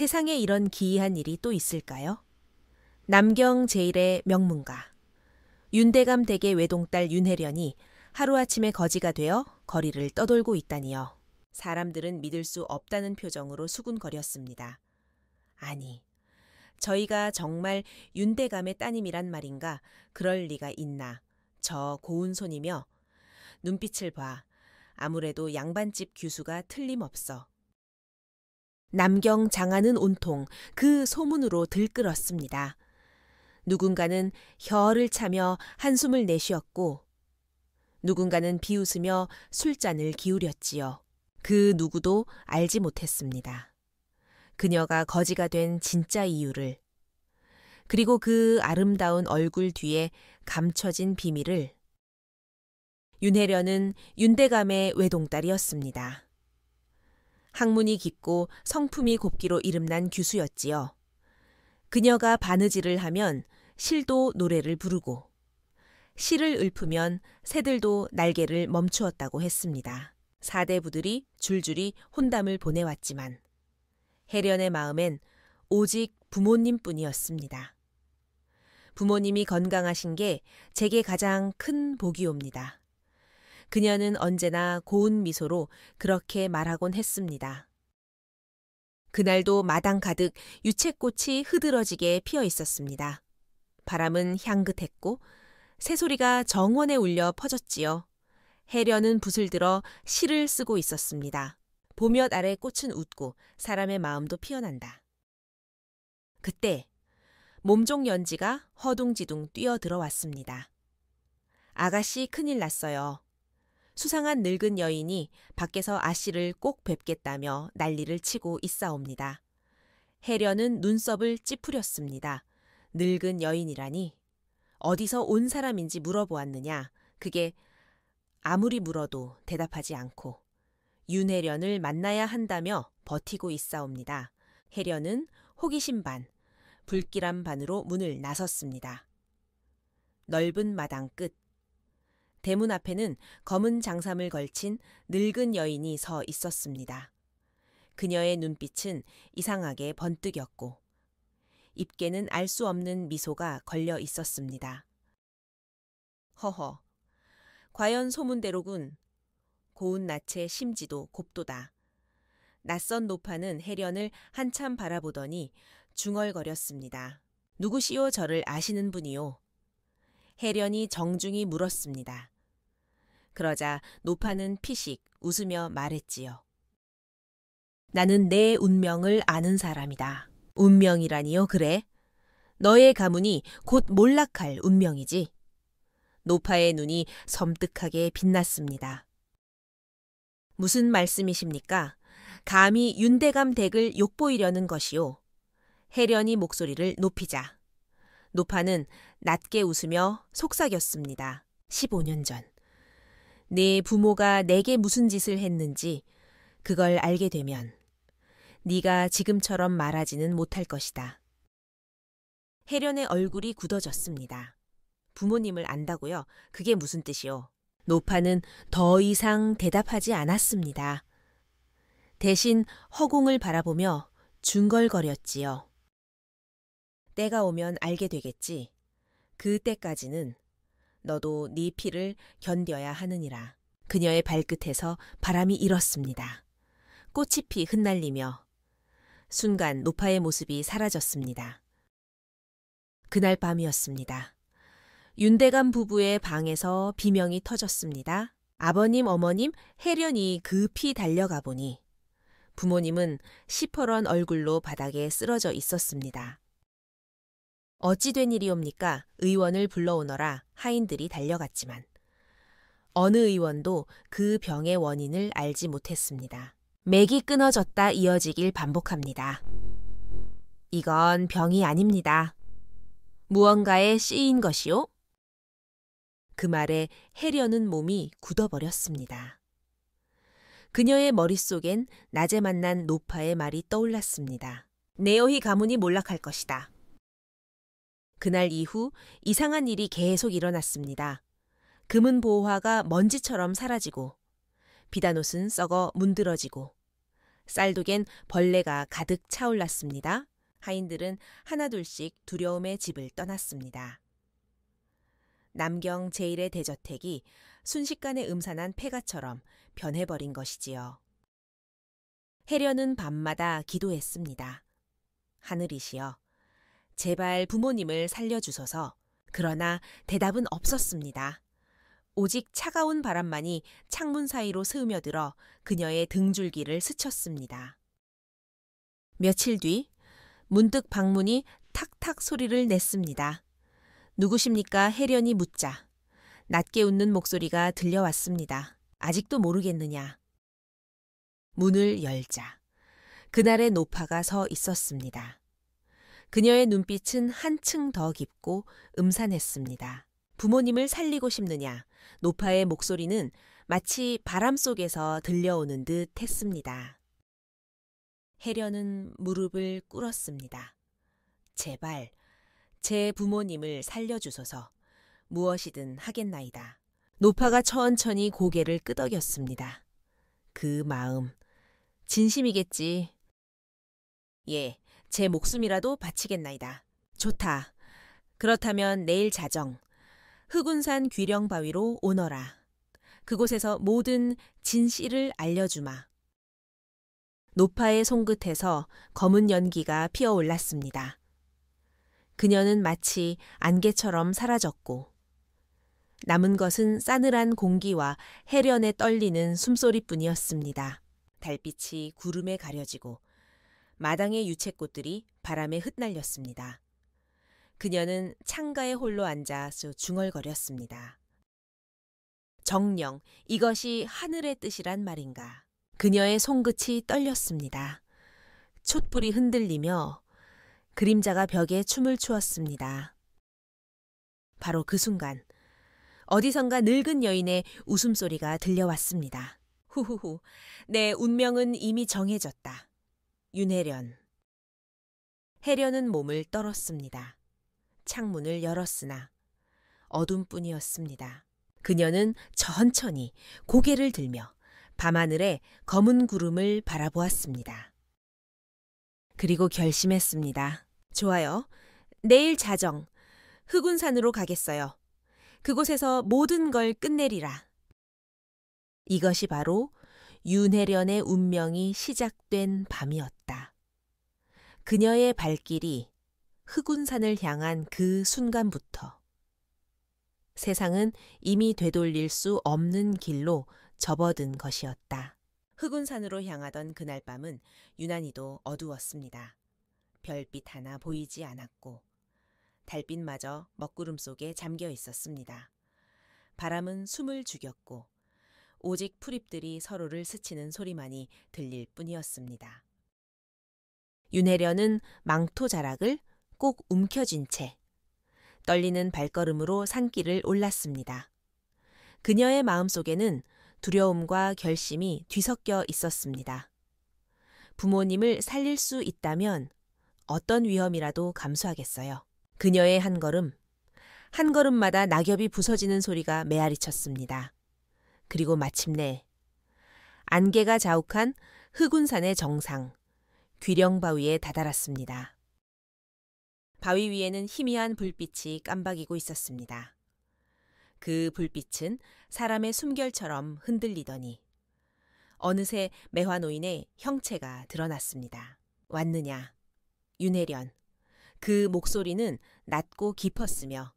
세상에 이런 기이한 일이 또 있을까요? 남경 제1의 명문가 윤대감 댁의 외동딸 윤혜련이 하루아침에 거지가 되어 거리를 떠돌고 있다니요. 사람들은 믿을 수 없다는 표정으로 수군거렸습니다. 아니, 저희가 정말 윤대감의 따님이란 말인가? 그럴 리가 있나? 저 고운 손이며 눈빛을 봐. 아무래도 양반집 규수가 틀림없어. 남경 장안은 온통 그 소문으로 들끓었습니다. 누군가는 혀를 차며 한숨을 내쉬었고 누군가는 비웃으며 술잔을 기울였지요. 그 누구도 알지 못했습니다. 그녀가 거지가 된 진짜 이유를, 그리고 그 아름다운 얼굴 뒤에 감춰진 비밀을. 윤혜련은 윤대감의 외동딸이었습니다. 학문이 깊고 성품이 곱기로 이름난 규수였지요. 그녀가 바느질을 하면 실도 노래를 부르고 실을 읊으면 새들도 날개를 멈추었다고 했습니다. 사대부들이 줄줄이 혼담을 보내왔지만 혜련의 마음엔 오직 부모님뿐이었습니다. 부모님이 건강하신 게 제게 가장 큰 복이옵니다. 그녀는 언제나 고운 미소로 그렇게 말하곤 했습니다. 그날도 마당 가득 유채꽃이 흐드러지게 피어 있었습니다. 바람은 향긋했고 새소리가 정원에 울려 퍼졌지요. 혜련은 붓을 들어 시를 쓰고 있었습니다. 봄볕 아래 꽃은 웃고 사람의 마음도 피어난다. 그때 몸종 연지가 허둥지둥 뛰어들어왔습니다. 아가씨 큰일 났어요. 수상한 늙은 여인이 밖에서 아씨를 꼭 뵙겠다며 난리를 치고 있사옵니다. 혜련은 눈썹을 찌푸렸습니다. 늙은 여인이라니. 어디서 온 사람인지 물어보았느냐. 그게 아무리 물어도 대답하지 않고 윤혜련을 만나야 한다며 버티고 있사옵니다. 혜련은 호기심 반, 불길함 반으로 문을 나섰습니다. 넓은 마당 끝. 대문 앞에는 검은 장삼을 걸친 늙은 여인이 서 있었습니다. 그녀의 눈빛은 이상하게 번뜩였고 입게는 알 수 없는 미소가 걸려 있었습니다. 허허, 과연 소문대로군. 고운 낯의 심지도 곱도다. 낯선 노파는 혜련을 한참 바라보더니 중얼거렸습니다. 누구시오 저를 아시는 분이요? 혜련이 정중히 물었습니다. 그러자 노파는 피식 웃으며 말했지요. 나는 내 운명을 아는 사람이다. 운명이라니요, 그래? 너의 가문이 곧 몰락할 운명이지. 노파의 눈이 섬뜩하게 빛났습니다. 무슨 말씀이십니까? 감히 윤대감 댁을 욕보이려는 것이요. 혜련이 목소리를 높이자. 노파는 낮게 웃으며 속삭였습니다. 15년 전. 네 부모가 내게 무슨 짓을 했는지 그걸 알게 되면 네가 지금처럼 말하지는 못할 것이다. 혜련의 얼굴이 굳어졌습니다. 부모님을 안다고요? 그게 무슨 뜻이요? 노파는 더 이상 대답하지 않았습니다. 대신 허공을 바라보며 중걸거렸지요. 때가 오면 알게 되겠지. 그때까지는 너도 네 피를 견뎌야 하느니라. 그녀의 발끝에서 바람이 일었습니다. 꽃잎이 흩날리며 순간 노파의 모습이 사라졌습니다. 그날 밤이었습니다. 윤대감 부부의 방에서 비명이 터졌습니다. 아버님, 어머님, 혜련이 급히 달려가 보니 부모님은 시퍼런 얼굴로 바닥에 쓰러져 있었습니다. 어찌 된 일이옵니까? 의원을 불러오너라 하인들이 달려갔지만 어느 의원도 그 병의 원인을 알지 못했습니다. 맥이 끊어졌다 이어지길 반복합니다. 이건 병이 아닙니다. 무언가에 씌인 것이요? 그 말에 혜련은 몸이 굳어버렸습니다. 그녀의 머릿속엔 낮에 만난 노파의 말이 떠올랐습니다. 네오히 가문이 몰락할 것이다. 그날 이후 이상한 일이 계속 일어났습니다. 금은 보화가 먼지처럼 사라지고 비단옷은 썩어 문드러지고 쌀독엔 벌레가 가득 차올랐습니다. 하인들은 하나둘씩 두려움의 집을 떠났습니다. 남경 제1의 대저택이 순식간에 음산한 폐가처럼 변해버린 것이지요. 해련은 밤마다 기도했습니다. 하늘이시여, 제발 부모님을 살려주소서. 그러나 대답은 없었습니다. 오직 차가운 바람만이 창문 사이로 스며들어 그녀의 등줄기를 스쳤습니다. 며칠 뒤 문득 방문이 탁탁 소리를 냈습니다. 누구십니까? 해련이 묻자 낮게 웃는 목소리가 들려왔습니다. 아직도 모르겠느냐? 문을 열자 그날의 노파가 서 있었습니다. 그녀의 눈빛은 한층 더 깊고 음산했습니다. 부모님을 살리고 싶느냐? 노파의 목소리는 마치 바람 속에서 들려오는 듯 했습니다. 해련은 무릎을 꿇었습니다. 제발 제 부모님을 살려주소서. 무엇이든 하겠나이다. 노파가 천천히 고개를 끄덕였습니다. 그 마음 진심이겠지. 예, 제 목숨이라도 바치겠나이다. 좋다. 그렇다면 내일 자정 흑운산 귀령바위로 오너라. 그곳에서 모든 진실을 알려주마. 노파의 손끝에서 검은 연기가 피어올랐습니다. 그녀는 마치 안개처럼 사라졌고 남은 것은 싸늘한 공기와 해련에 떨리는 숨소리뿐이었습니다. 달빛이 구름에 가려지고 마당의 유채꽃들이 바람에 흩날렸습니다. 그녀는 창가에 홀로 앉아 중얼거렸습니다. 정녕, 이것이 하늘의 뜻이란 말인가. 그녀의 손끝이 떨렸습니다. 촛불이 흔들리며 그림자가 벽에 춤을 추었습니다. 바로 그 순간 어디선가 늙은 여인의 웃음소리가 들려왔습니다. 후후후, 내 운명은 이미 정해졌다. 윤혜련. 해련은 몸을 떨었습니다. 창문을 열었으나 어둠뿐이었습니다. 그녀는 천천히 고개를 들며 밤하늘에 검은 구름을 바라보았습니다. 그리고 결심했습니다. 좋아요. 내일 자정 흑운산으로 가겠어요. 그곳에서 모든 걸 끝내리라. 이것이 바로 윤혜련의 운명이 시작된 밤이었다. 그녀의 발길이 흑운산을 향한 그 순간부터 세상은 이미 되돌릴 수 없는 길로 접어든 것이었다. 흑운산으로 향하던 그날 밤은 유난히도 어두웠습니다. 별빛 하나 보이지 않았고 달빛마저 먹구름 속에 잠겨 있었습니다. 바람은 숨을 죽였고 오직 풀잎들이 서로를 스치는 소리만이 들릴 뿐이었습니다. 윤혜련은 망토 자락을 꼭 움켜쥔 채 떨리는 발걸음으로 산길을 올랐습니다. 그녀의 마음속에는 두려움과 결심이 뒤섞여 있었습니다. 부모님을 살릴 수 있다면 어떤 위험이라도 감수하겠어요. 그녀의 한 걸음마다 낙엽이 부서지는 소리가 메아리쳤습니다. 그리고 마침내 안개가 자욱한 흑운산의 정상, 귀령바위에 다다랐습니다. 바위 위에는 희미한 불빛이 깜박이고 있었습니다. 그 불빛은 사람의 숨결처럼 흔들리더니 어느새 매화노인의 형체가 드러났습니다. 왔느냐, 윤혜련. 그 목소리는 낮고 깊었으며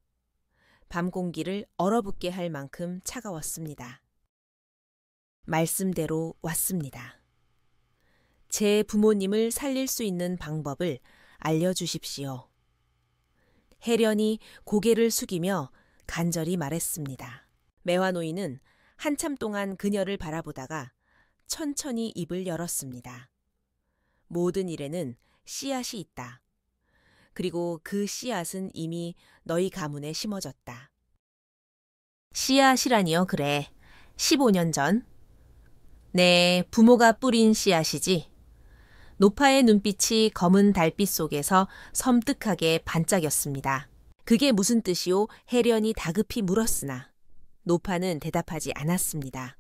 밤 공기를 얼어붙게 할 만큼 차가웠습니다. 말씀대로 왔습니다. 제 부모님을 살릴 수 있는 방법을 알려주십시오. 해련이 고개를 숙이며 간절히 말했습니다. 매화노인은 한참 동안 그녀를 바라보다가 천천히 입을 열었습니다. 모든 일에는 씨앗이 있다. 그리고 그 씨앗은 이미 너희 가문에 심어졌다. 씨앗이라니요, 그래. 15년 전. 네, 부모가 뿌린 씨앗이지. 노파의 눈빛이 검은 달빛 속에서 섬뜩하게 반짝였습니다. 그게 무슨 뜻이오? 해련이 다급히 물었으나 노파는 대답하지 않았습니다.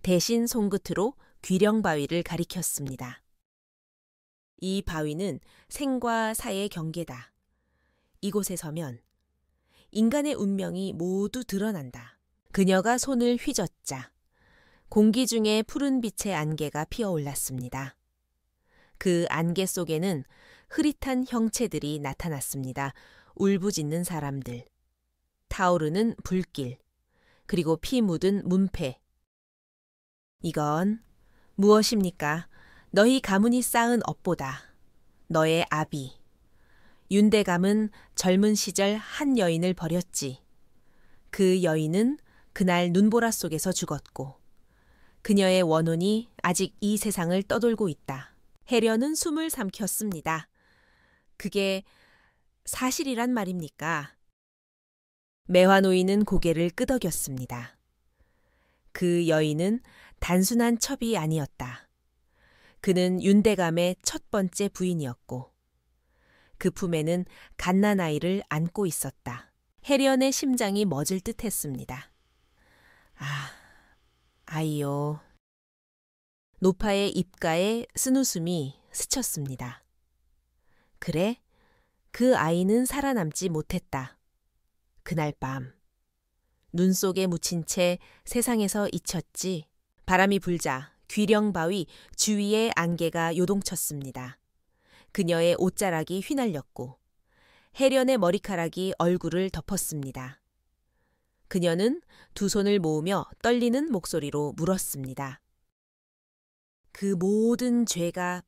대신 손끝으로 귀령바위를 가리켰습니다. 이 바위는 생과 사의 경계다. 이곳에 서면 인간의 운명이 모두 드러난다. 그녀가 손을 휘젓자 공기 중에 푸른 빛의 안개가 피어올랐습니다. 그 안개 속에는 흐릿한 형체들이 나타났습니다. 울부짖는 사람들, 타오르는 불길, 그리고 피 묻은 문패. 이건 무엇입니까? 너희 가문이 쌓은 업보다. 너의 아비. 윤대감은 젊은 시절 한 여인을 버렸지. 그 여인은 그날 눈보라 속에서 죽었고 그녀의 원혼이 아직 이 세상을 떠돌고 있다. 해련은 숨을 삼켰습니다. 그게 사실이란 말입니까? 매화노인은 고개를 끄덕였습니다. 그 여인은 단순한 첩이 아니었다. 그는 윤대감의 첫 번째 부인이었고 그 품에는 갓난아이를 안고 있었다. 해련의 심장이 멎을 듯했습니다. 아이요. 노파의 입가에 쓴웃음이 스쳤습니다. 그래? 그 아이는 살아남지 못했다. 그날 밤 눈 속에 묻힌 채 세상에서 잊혔지. 바람이 불자 귀령바위 주위의 안개가 요동쳤습니다. 그녀의 옷자락이 휘날렸고 해련의 머리카락이 얼굴을 덮었습니다. 그녀는 두 손을 모으며 떨리는 목소리로 물었습니다. 그 모든 죄가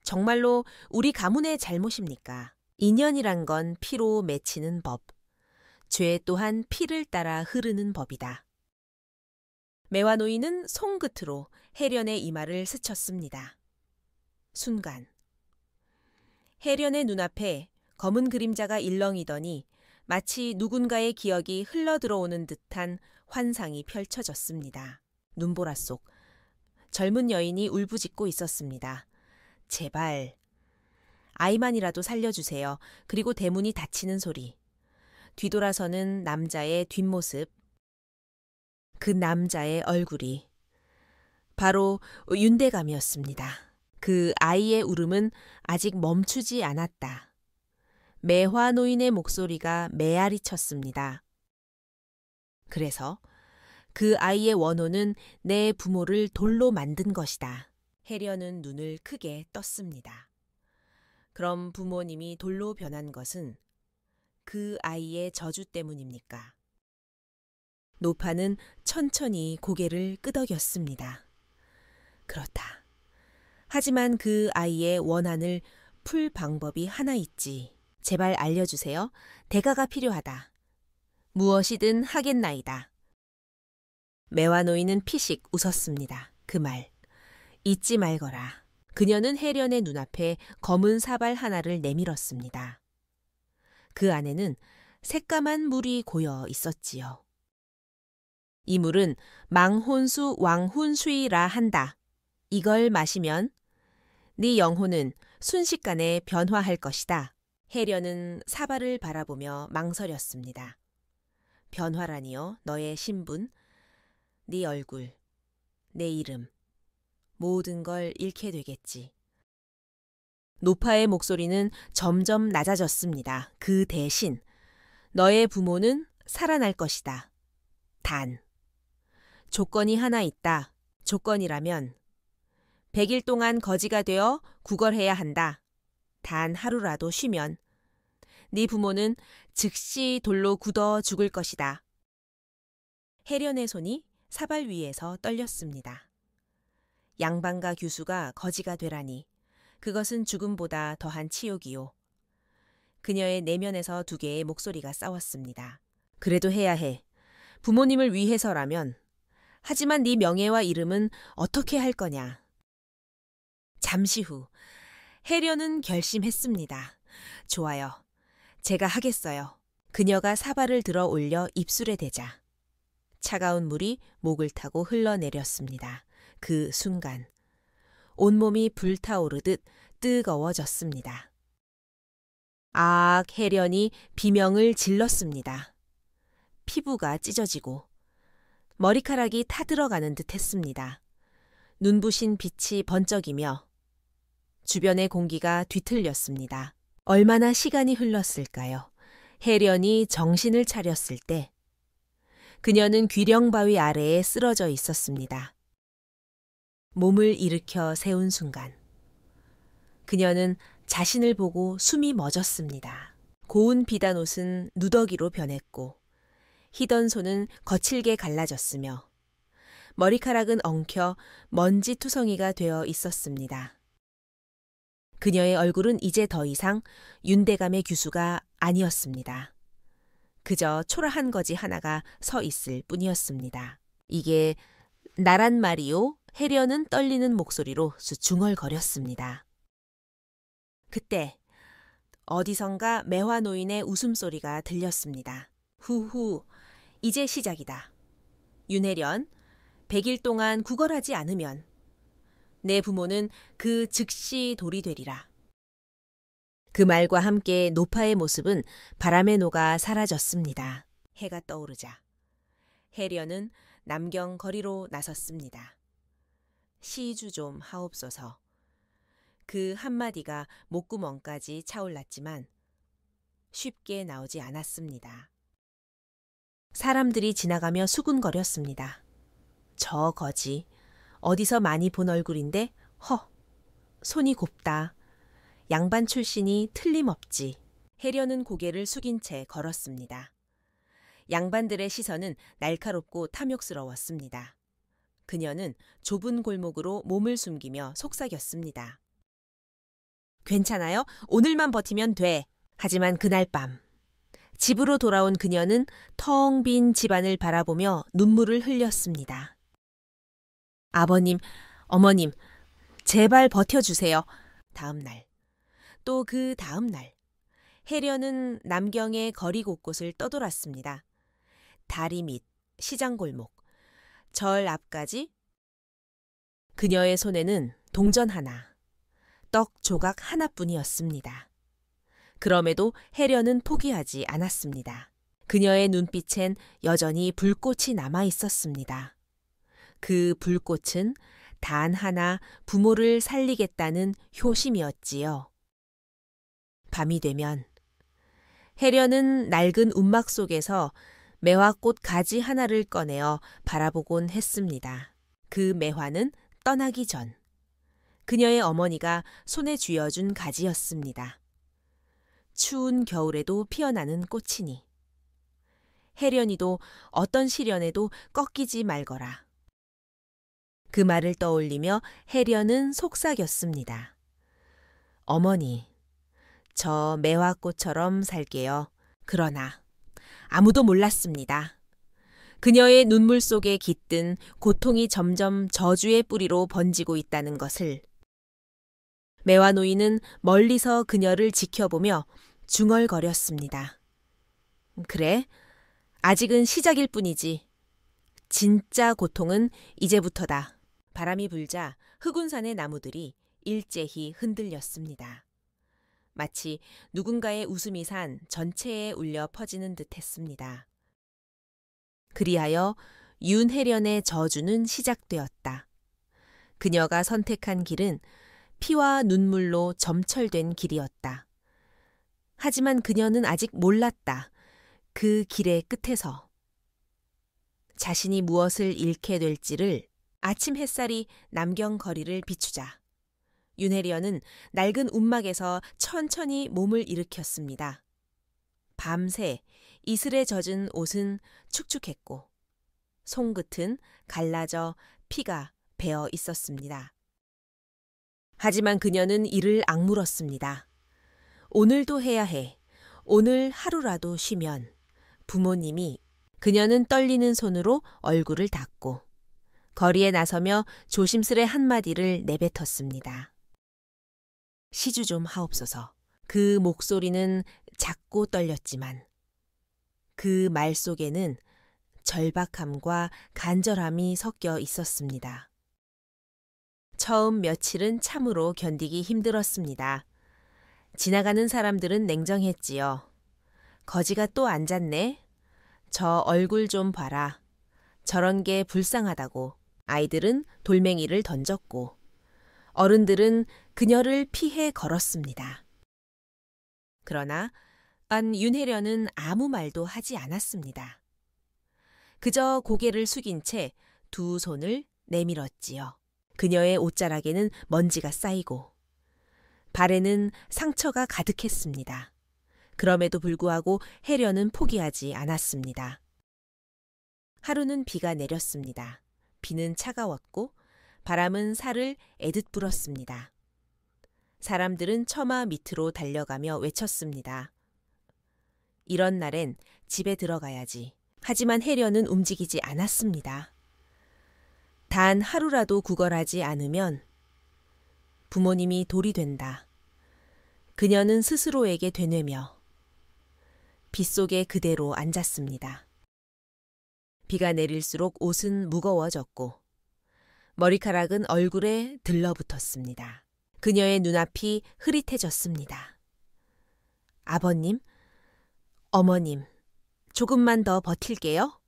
정말로 우리 가문의 잘못입니까? 인연이란 건 피로 맺히는 법. 죄 또한 피를 따라 흐르는 법이다. 매화노인은 손끝으로 해련의 이마를 스쳤습니다. 순간 해련의 눈앞에 검은 그림자가 일렁이더니 마치 누군가의 기억이 흘러들어오는 듯한 환상이 펼쳐졌습니다. 눈보라 속 젊은 여인이 울부짖고 있었습니다. 제발 아이만이라도 살려주세요. 그리고 대문이 닫히는 소리. 뒤돌아서는 남자의 뒷모습. 그 남자의 얼굴이 바로 윤대감이었습니다. 그 아이의 울음은 아직 멈추지 않았다. 매화노인의 목소리가 메아리 쳤습니다. 그래서 그 아이의 원혼은 내 부모를 돌로 만든 것이다. 해련은 눈을 크게 떴습니다. 그럼 부모님이 돌로 변한 것은 그 아이의 저주 때문입니까? 노파는 천천히 고개를 끄덕였습니다. 그렇다. 하지만 그 아이의 원한을 풀 방법이 하나 있지. 제발 알려주세요. 대가가 필요하다. 무엇이든 하겠나이다. 매화노인은 피식 웃었습니다. 그 말 잊지 말거라. 그녀는 해련의 눈앞에 검은 사발 하나를 내밀었습니다. 그 안에는 새까만 물이 고여 있었지요. 이 물은 망혼수 왕훈수이라 한다. 이걸 마시면 네 영혼은 순식간에 변화할 것이다. 해련은 사발을 바라보며 망설였습니다. 변화라니요? 너의 신분, 네 얼굴, 내 이름, 모든 걸 잃게 되겠지. 노파의 목소리는 점점 낮아졌습니다. 그 대신 너의 부모는 살아날 것이다. 단, 조건이 하나 있다. 조건이라면 100일 동안 거지가 되어 구걸해야 한다. 단 하루라도 쉬면 네 부모는 즉시 돌로 굳어 죽을 것이다. 해련의 손이 사발 위에서 떨렸습니다. 양반가 규수가 거지가 되라니 그것은 죽음보다 더한 치욕이요. 그녀의 내면에서 두 개의 목소리가 싸웠습니다. 그래도 해야 해. 부모님을 위해서라면. 하지만 네 명예와 이름은 어떻게 할 거냐. 잠시 후 해련은 결심했습니다. 좋아요. 제가 하겠어요. 그녀가 사발을 들어 올려 입술에 대자 차가운 물이 목을 타고 흘러내렸습니다. 그 순간 온몸이 불타오르듯 뜨거워졌습니다. 해련이 비명을 질렀습니다. 피부가 찢어지고 머리카락이 타들어가는 듯 했습니다. 눈부신 빛이 번쩍이며 주변의 공기가 뒤틀렸습니다. 얼마나 시간이 흘렀을까요? 혜련이 정신을 차렸을 때 그녀는 귀령바위 아래에 쓰러져 있었습니다. 몸을 일으켜 세운 순간 그녀는 자신을 보고 숨이 멎었습니다. 고운 비단옷은 누더기로 변했고 희던 손은 거칠게 갈라졌으며 머리카락은 엉켜 먼지투성이가 되어 있었습니다. 그녀의 얼굴은 이제 더 이상 윤대감의 규수가 아니었습니다. 그저 초라한 거지 하나가 서 있을 뿐이었습니다. 이게 나란 말이요? 혜련은 떨리는 목소리로 중얼거렸습니다. 그때 어디선가 매화 노인의 웃음소리가 들렸습니다. 후후, 이제 시작이다. 윤혜련, 100일 동안 구걸하지 않으면 내 부모는 그 즉시 돌이 되리라. 그 말과 함께 노파의 모습은 바람에 녹아 사라졌습니다. 해가 떠오르자 혜련은 남경 거리로 나섰습니다. 시주 좀 하옵소서. 그 한마디가 목구멍까지 차올랐지만 쉽게 나오지 않았습니다. 사람들이 지나가며 수군거렸습니다. 저 거지, 어디서 많이 본 얼굴인데 손이 곱다. 양반 출신이 틀림없지. 혜련은 고개를 숙인 채 걸었습니다. 양반들의 시선은 날카롭고 탐욕스러웠습니다. 그녀는 좁은 골목으로 몸을 숨기며 속삭였습니다. 괜찮아요? 오늘만 버티면 돼. 하지만 그날 밤 집으로 돌아온 그녀는 텅 빈 집안을 바라보며 눈물을 흘렸습니다. 아버님, 어머님, 제발 버텨주세요. 다음 날, 또 그 다음 날, 혜련은 남경의 거리 곳곳을 떠돌았습니다. 다리 밑, 시장골목, 절 앞까지. 그녀의 손에는 동전 하나, 떡 조각 하나뿐이었습니다. 그럼에도 혜련은 포기하지 않았습니다. 그녀의 눈빛엔 여전히 불꽃이 남아 있었습니다. 그 불꽃은 단 하나 부모를 살리겠다는 효심이었지요. 밤이 되면 혜련은 낡은 움막 속에서 매화꽃 가지 하나를 꺼내어 바라보곤 했습니다. 그 매화는 떠나기 전 그녀의 어머니가 손에 쥐어준 가지였습니다. 추운 겨울에도 피어나는 꽃이니 혜련이도 어떤 시련에도 꺾이지 말거라. 그 말을 떠올리며 혜련은 속삭였습니다. 어머니, 저 매화꽃처럼 살게요. 그러나 아무도 몰랐습니다. 그녀의 눈물 속에 깃든 고통이 점점 저주의 뿌리로 번지고 있다는 것을. 매화 노인은 멀리서 그녀를 지켜보며 중얼거렸습니다. 그래, 아직은 시작일 뿐이지. 진짜 고통은 이제부터다. 바람이 불자 흑운산의 나무들이 일제히 흔들렸습니다. 마치 누군가의 웃음이 산 전체에 울려 퍼지는 듯 했습니다. 그리하여 윤혜련의 저주는 시작되었다. 그녀가 선택한 길은 피와 눈물로 점철된 길이었다. 하지만 그녀는 아직 몰랐다. 그 길의 끝에서 자신이 무엇을 잃게 될지를. 아침 햇살이 남경 거리를 비추자 윤혜련은 낡은 움막에서 천천히 몸을 일으켰습니다. 밤새 이슬에 젖은 옷은 축축했고 손끝은 갈라져 피가 배어 있었습니다. 하지만 그녀는 이를 악물었습니다. 오늘도 해야 해. 오늘 하루라도 쉬면. 부모님이. 그녀는 떨리는 손으로 얼굴을 닦고 거리에 나서며 조심스레 한마디를 내뱉었습니다. 시주 좀 하옵소서. 그 목소리는 작고 떨렸지만 그 말 속에는 절박함과 간절함이 섞여 있었습니다. 처음 며칠은 참으로 견디기 힘들었습니다. 지나가는 사람들은 냉정했지요. 거지가 또 앉았네. 저 얼굴 좀 봐라. 저런 게 불쌍하다고. 아이들은 돌멩이를 던졌고 어른들은 그녀를 피해 걸었습니다. 그러나 윤혜련은 아무 말도 하지 않았습니다. 그저 고개를 숙인 채 두 손을 내밀었지요. 그녀의 옷자락에는 먼지가 쌓이고 발에는 상처가 가득했습니다. 그럼에도 불구하고 혜련은 포기하지 않았습니다. 하루는 비가 내렸습니다. 비는 차가웠고 바람은 살을 애듯 불었습니다. 사람들은 처마 밑으로 달려가며 외쳤습니다. 이런 날엔 집에 들어가야지. 하지만 혜련은 움직이지 않았습니다. 단 하루라도 구걸하지 않으면 부모님이 돌이 된다. 그녀는 스스로에게 되뇌며 빗속에 그대로 앉았습니다. 비가 내릴수록 옷은 무거워졌고 머리카락은 얼굴에 들러붙었습니다. 그녀의 눈앞이 흐릿해졌습니다. 아버님, 어머님, 조금만 더 버틸게요.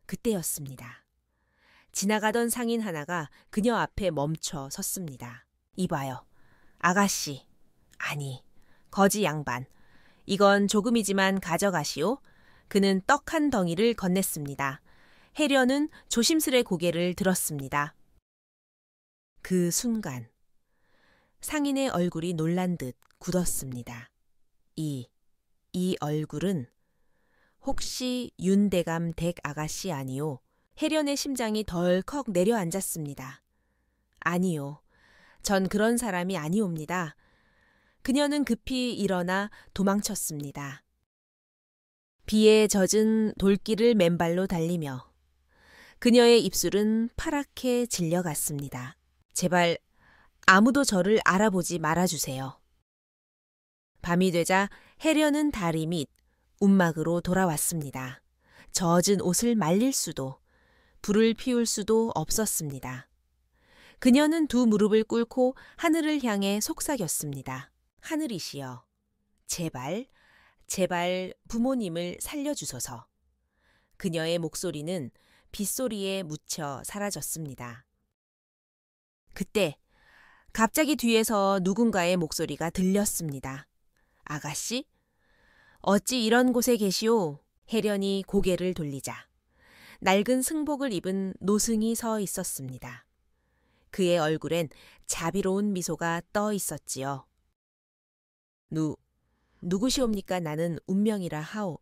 그때였습니다. 지나가던 상인 하나가 그녀 앞에 멈춰 섰습니다. 이봐요. 아가씨, 아니, 거지 양반. 이건 조금이지만 가져가시오. 그는 떡 한 덩이를 건넸습니다. 혜련은 조심스레 고개를 들었습니다. 그 순간 상인의 얼굴이 놀란 듯 굳었습니다. 이 얼굴은 혹시 윤대감 댁 아가씨 아니오? 혜련의 심장이 덜컥 내려앉았습니다. 아니요. 전 그런 사람이 아니옵니다. 그녀는 급히 일어나 도망쳤습니다. 비에 젖은 돌길을 맨발로 달리며 그녀의 입술은 파랗게 질려갔습니다. 제발 아무도 저를 알아보지 말아주세요. 밤이 되자 혜련은 다리 밑 움막으로 돌아왔습니다. 젖은 옷을 말릴 수도 불을 피울 수도 없었습니다. 그녀는 두 무릎을 꿇고 하늘을 향해 속삭였습니다. 하늘이시여, 제발 부모님을 살려주소서. 그녀의 목소리는 빗소리에 묻혀 사라졌습니다. 그때 갑자기 뒤에서 누군가의 목소리가 들렸습니다. 아가씨? 어찌 이런 곳에 계시오? 혜련이 고개를 돌리자 낡은 승복을 입은 노승이 서 있었습니다. 그의 얼굴엔 자비로운 미소가 떠 있었지요. 누구시옵니까? 나는 운명이라 하오.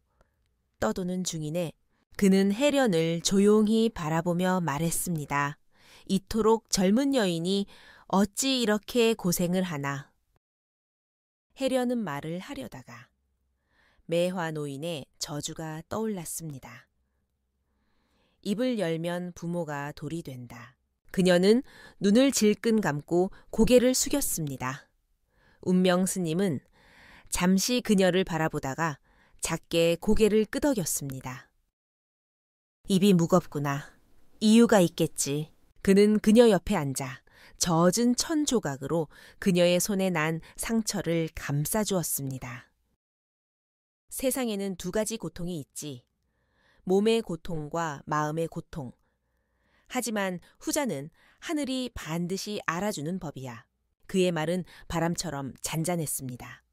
떠도는 중이네. 그는 혜련을 조용히 바라보며 말했습니다. 이토록 젊은 여인이 어찌 이렇게 고생을 하나. 혜련은 말을 하려다가 매화 노인의 저주가 떠올랐습니다. 입을 열면 부모가 돌이 된다. 그녀는 눈을 질끈 감고 고개를 숙였습니다. 운명 스님은 잠시 그녀를 바라보다가 작게 고개를 끄덕였습니다. 입이 무겁구나. 이유가 있겠지. 그는 그녀 옆에 앉아 젖은 천 조각으로 그녀의 손에 난 상처를 감싸주었습니다. 세상에는 두 가지 고통이 있지. 몸의 고통과 마음의 고통. 하지만 후자는 하늘이 반드시 알아주는 법이야. 그의 말은 바람처럼 잔잔했습니다.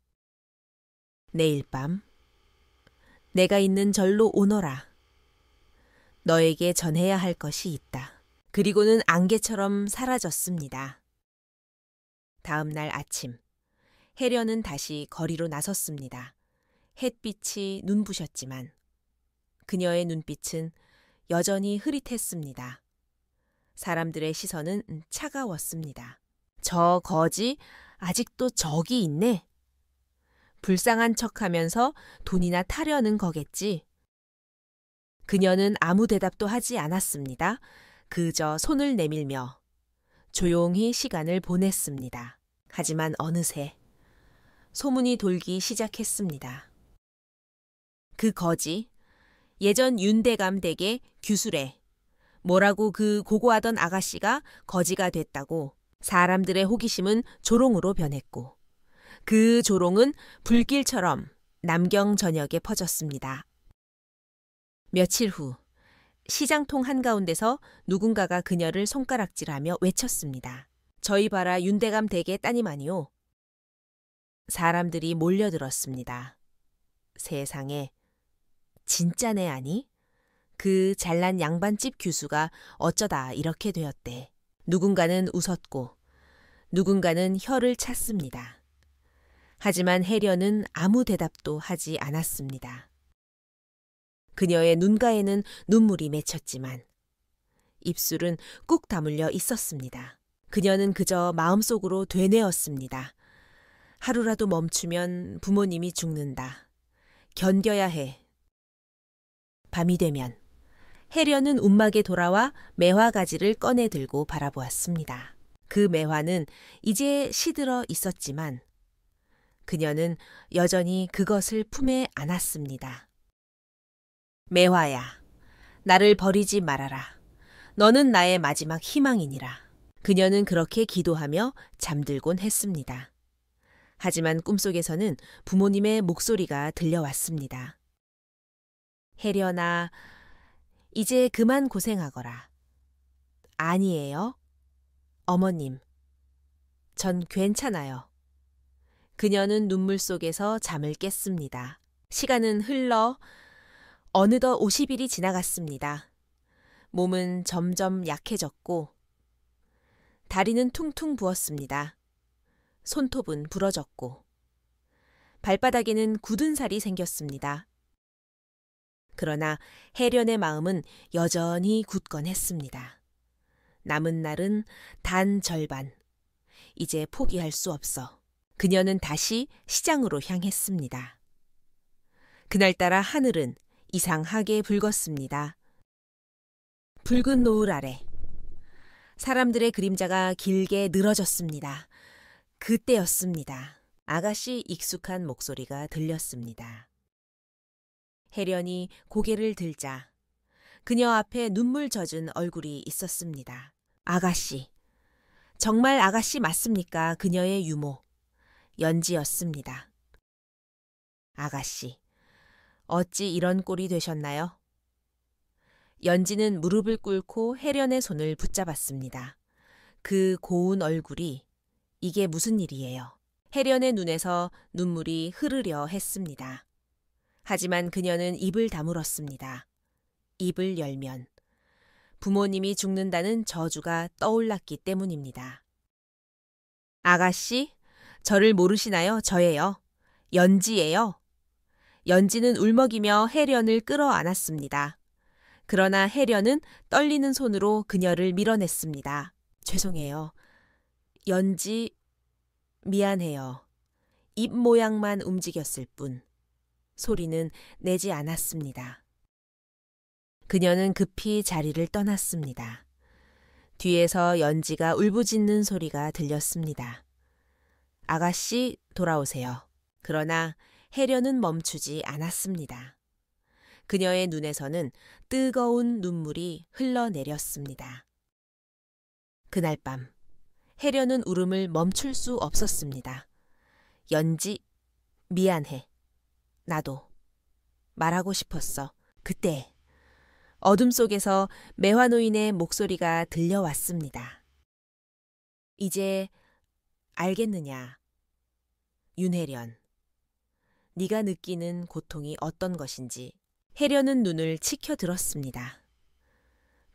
내일 밤 내가 있는 절로 오너라. 너에게 전해야 할 것이 있다. 그리고는 안개처럼 사라졌습니다. 다음 날 아침 혜련은 다시 거리로 나섰습니다. 햇빛이 눈부셨지만 그녀의 눈빛은 여전히 흐릿했습니다. 사람들의 시선은 차가웠습니다. 저 거지 아직도 저기 있네. 불쌍한 척하면서 돈이나 타려는 거겠지. 그녀는 아무 대답도 하지 않았습니다. 그저 손을 내밀며 조용히 시간을 보냈습니다. 하지만 어느새 소문이 돌기 시작했습니다. 그 거지, 예전 윤대감 댁의 규술에 뭐라고 그 고고하던 아가씨가 거지가 됐다고 사람들의 호기심은 조롱으로 변했고 그 조롱은 불길처럼 남경 전역에 퍼졌습니다. 며칠 후 시장통 한가운데서 누군가가 그녀를 손가락질하며 외쳤습니다. 저희 봐라 윤대감 댁의 따님 아니오. 사람들이 몰려들었습니다. 세상에, 진짜네 아니? 그 잘난 양반집 규수가 어쩌다 이렇게 되었대. 누군가는 웃었고 누군가는 혀를 찼습니다. 하지만 혜련은 아무 대답도 하지 않았습니다. 그녀의 눈가에는 눈물이 맺혔지만 입술은 꾹 다물려 있었습니다. 그녀는 그저 마음속으로 되뇌었습니다. 하루라도 멈추면 부모님이 죽는다. 견뎌야 해. 밤이 되면 혜련은 움막에 돌아와 매화가지를 꺼내 들고 바라보았습니다. 그 매화는 이제 시들어 있었지만 그녀는 여전히 그것을 품에 안았습니다. 매화야, 나를 버리지 말아라. 너는 나의 마지막 희망이니라. 그녀는 그렇게 기도하며 잠들곤 했습니다. 하지만 꿈속에서는 부모님의 목소리가 들려왔습니다. 혜련아, 이제 그만 고생하거라. 아니에요. 어머님, 전 괜찮아요. 그녀는 눈물 속에서 잠을 깼습니다. 시간은 흘러 어느덧 50일이 지나갔습니다. 몸은 점점 약해졌고 다리는 퉁퉁 부었습니다. 손톱은 부러졌고 발바닥에는 굳은 살이 생겼습니다. 그러나 혜련의 마음은 여전히 굳건했습니다. 남은 날은 단 절반. 이제 포기할 수 없어. 그녀는 다시 시장으로 향했습니다. 그날따라 하늘은 이상하게 붉었습니다. 붉은 노을 아래 사람들의 그림자가 길게 늘어졌습니다. 그때였습니다. 아가씨 익숙한 목소리가 들렸습니다. 혜련이 고개를 들자 그녀 앞에 눈물 젖은 얼굴이 있었습니다. 아가씨, 정말 아가씨 맞습니까? 그녀의 유모, 연지였습니다. 아가씨, 어찌 이런 꼴이 되셨나요? 연지는 무릎을 꿇고 혜련의 손을 붙잡았습니다. 그 고운 얼굴이 이게 무슨 일이에요? 혜련의 눈에서 눈물이 흐르려 했습니다. 하지만 그녀는 입을 다물었습니다. 입을 열면 부모님이 죽는다는 저주가 떠올랐기 때문입니다. 아가씨, 저를 모르시나요? 저예요. 연지예요. 연지는 울먹이며 혜련을 끌어안았습니다. 그러나 혜련은 떨리는 손으로 그녀를 밀어냈습니다. 죄송해요. 연지, 미안해요. 입 모양만 움직였을 뿐 소리는 내지 않았습니다. 그녀는 급히 자리를 떠났습니다. 뒤에서 연지가 울부짖는 소리가 들렸습니다. 아가씨, 돌아오세요. 그러나 혜련은 멈추지 않았습니다. 그녀의 눈에서는 뜨거운 눈물이 흘러내렸습니다. 그날 밤 혜련은 울음을 멈출 수 없었습니다. 연지, 미안해. 나도 말하고 싶었어. 그때 어둠 속에서 매화노인의 목소리가 들려왔습니다. 이제 알겠느냐, 윤혜련. 네가 느끼는 고통이 어떤 것인지. 혜련은 눈을 치켜들었습니다.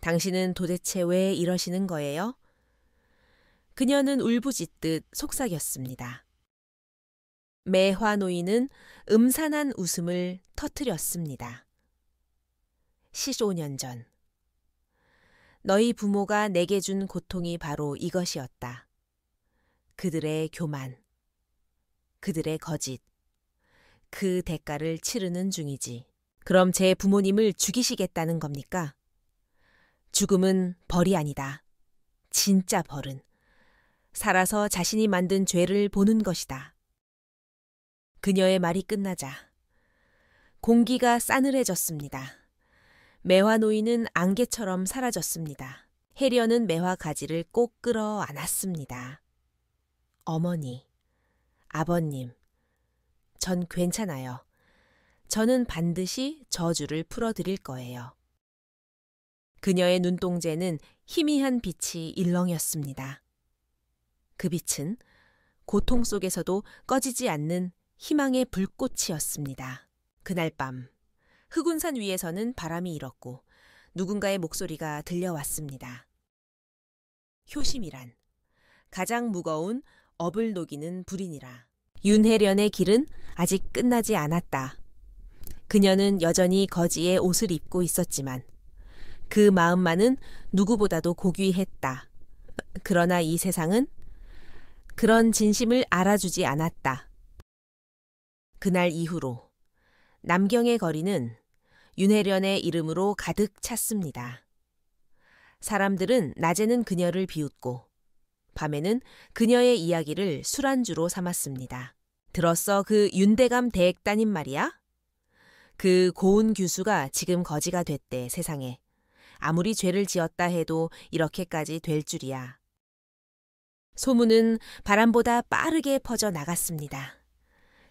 당신은 도대체 왜 이러시는 거예요? 그녀는 울부짖듯 속삭였습니다. 매화노인은 음산한 웃음을 터뜨렸습니다. 15년 전 너희 부모가 내게 준 고통이 바로 이것이었다. 그들의 교만, 그들의 거짓, 그 대가를 치르는 중이지. 그럼 제 부모님을 죽이시겠다는 겁니까? 죽음은 벌이 아니다. 진짜 벌은 살아서 자신이 만든 죄를 보는 것이다. 그녀의 말이 끝나자 공기가 싸늘해졌습니다. 매화노인은 안개처럼 사라졌습니다. 혜련은 매화 가지를 꼭 끌어 안았습니다. 어머니, 아버님, 전 괜찮아요. 저는 반드시 저주를 풀어드릴 거예요. 그녀의 눈동자는 희미한 빛이 일렁였습니다. 그 빛은 고통 속에서도 꺼지지 않는 희망의 불꽃이었습니다. 그날 밤 흑운산 위에서는 바람이 일었고 누군가의 목소리가 들려왔습니다. 효심이란 가장 무거운 업을 녹이는 불이니라. 윤혜련의 길은 아직 끝나지 않았다. 그녀는 여전히 거지의 옷을 입고 있었지만 그 마음만은 누구보다도 고귀했다. 그러나 이 세상은 그런 진심을 알아주지 않았다. 그날 이후로 남경의 거리는 윤혜련의 이름으로 가득 찼습니다. 사람들은 낮에는 그녀를 비웃고 밤에는 그녀의 이야기를 술안주로 삼았습니다. 들었어, 그 윤대감 대액 따님 말이야? 그 고운 규수가 지금 거지가 됐대, 세상에. 아무리 죄를 지었다 해도 이렇게까지 될 줄이야. 소문은 바람보다 빠르게 퍼져 나갔습니다.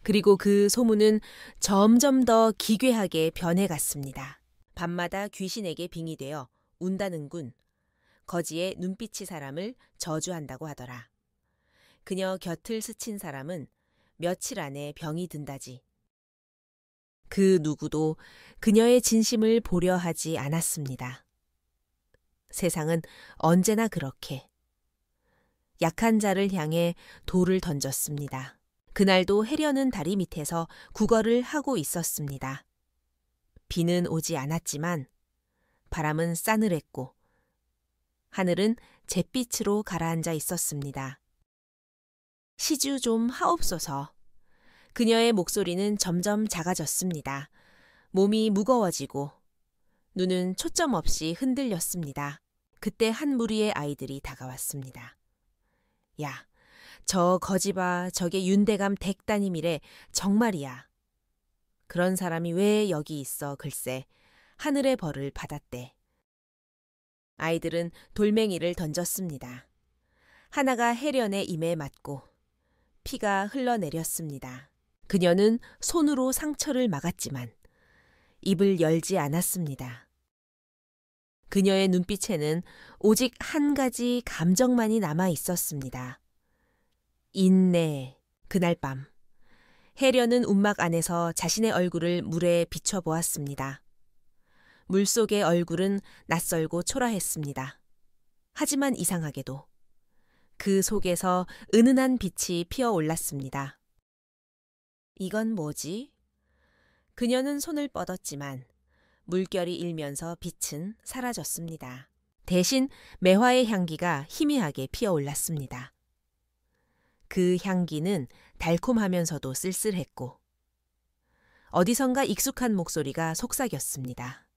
그리고 그 소문은 점점 더 기괴하게 변해갔습니다. 밤마다 귀신에게 빙의되어 운다는군. 거지의 눈빛이 사람을 저주한다고 하더라. 그녀 곁을 스친 사람은 며칠 안에 병이 든다지. 그 누구도 그녀의 진심을 보려 하지 않았습니다. 세상은 언제나 그렇게 약한 자를 향해 돌을 던졌습니다. 그날도 해려는 다리 밑에서 구걸을 하고 있었습니다. 비는 오지 않았지만 바람은 싸늘했고 하늘은 잿빛으로 가라앉아 있었습니다. 시주 좀 하옵소서. 그녀의 목소리는 점점 작아졌습니다. 몸이 무거워지고 눈은 초점 없이 흔들렸습니다. 그때 한 무리의 아이들이 다가왔습니다. 야, 저 거지봐, 저게 윤대감 댁따님이래. 정말이야. 그런 사람이 왜 여기 있어, 글쎄. 하늘의 벌을 받았대. 아이들은 돌멩이를 던졌습니다. 하나가 해련의 임에 맞고 피가 흘러내렸습니다. 그녀는 손으로 상처를 막았지만 입을 열지 않았습니다. 그녀의 눈빛에는 오직 한 가지 감정만이 남아 있었습니다. 인내. 그날 밤 해련은 움막 안에서 자신의 얼굴을 물에 비춰보았습니다. 물속의 얼굴은 낯설고 초라했습니다. 하지만 이상하게도 그 속에서 은은한 빛이 피어올랐습니다. 이건 뭐지? 그녀는 손을 뻗었지만 물결이 일면서 빛은 사라졌습니다. 대신 매화의 향기가 희미하게 피어올랐습니다. 그 향기는 달콤하면서도 쓸쓸했고 어디선가 익숙한 목소리가 속삭였습니다.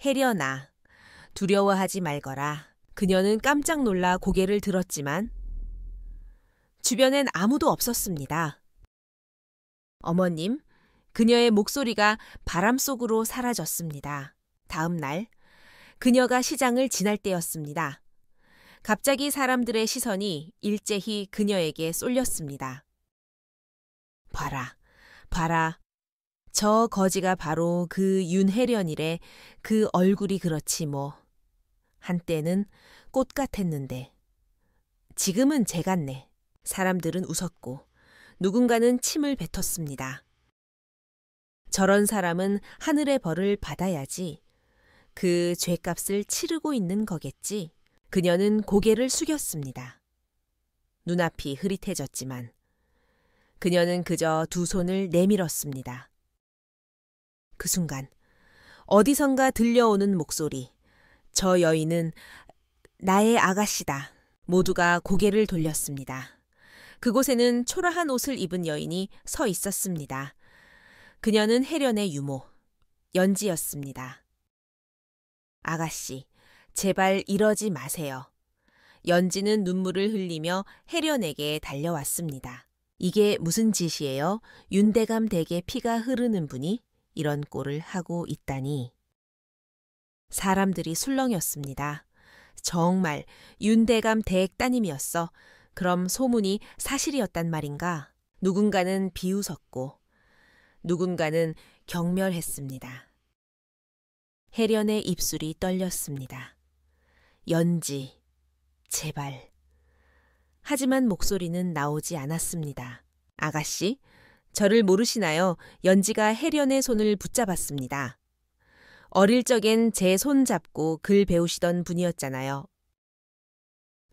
해련아, 두려워하지 말거라. 그녀는 깜짝 놀라 고개를 들었지만 주변엔 아무도 없었습니다. 어머님, 그녀의 목소리가 바람 속으로 사라졌습니다. 다음 날, 그녀가 시장을 지날 때였습니다. 갑자기 사람들의 시선이 일제히 그녀에게 쏠렸습니다. 봐라, 봐라. 저 거지가 바로 그 윤혜련이래. 그 얼굴이 그렇지 뭐. 한때는 꽃 같았는데 지금은 재 같네. 사람들은 웃었고 누군가는 침을 뱉었습니다. 저런 사람은 하늘의 벌을 받아야지. 그 죄값을 치르고 있는 거겠지. 그녀는 고개를 숙였습니다. 눈앞이 흐릿해졌지만 그녀는 그저 두 손을 내밀었습니다. 그 순간 어디선가 들려오는 목소리. 저 여인은 나의 아가씨다. 모두가 고개를 돌렸습니다. 그곳에는 초라한 옷을 입은 여인이 서 있었습니다. 그녀는 해련의 유모, 연지였습니다. 아가씨, 제발 이러지 마세요. 연지는 눈물을 흘리며 해련에게 달려왔습니다. 이게 무슨 짓이에요? 윤대감 댁에 피가 흐르는 분이 이런 꼴을 하고 있다니. 사람들이 술렁였습니다. 정말 윤대감 댁 따님이었어. 그럼 소문이 사실이었단 말인가? 누군가는 비웃었고 누군가는 경멸했습니다. 해련의 입술이 떨렸습니다. 연지, 제발. 하지만 목소리는 나오지 않았습니다. 아가씨, 저를 모르시나요? 연지가 해련의 손을 붙잡았습니다. 어릴 적엔 제 손 잡고 글 배우시던 분이었잖아요.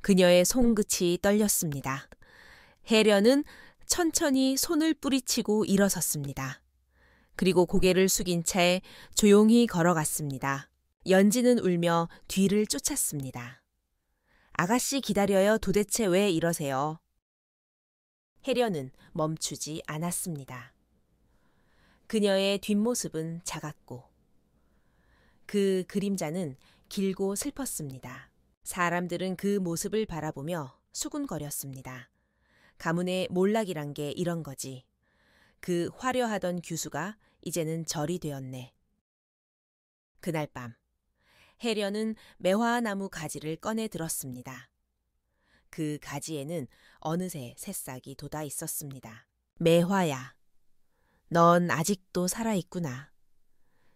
그녀의 손끝이 떨렸습니다. 해련은 천천히 손을 뿌리치고 일어섰습니다. 그리고 고개를 숙인 채 조용히 걸어갔습니다. 연지는 울며 뒤를 쫓았습니다. 아가씨 기다려요. 도대체 왜 이러세요? 해련은 멈추지 않았습니다. 그녀의 뒷모습은 작았고 그 그림자는 길고 슬펐습니다. 사람들은 그 모습을 바라보며 수군거렸습니다. 가문의 몰락이란 게 이런 거지. 그 화려하던 규수가 이제는 절이 되었네. 그날 밤 해련은 매화나무 가지를 꺼내 들었습니다. 그 가지에는 어느새 새싹이 돋아 있었습니다. 매화야, 넌 아직도 살아있구나.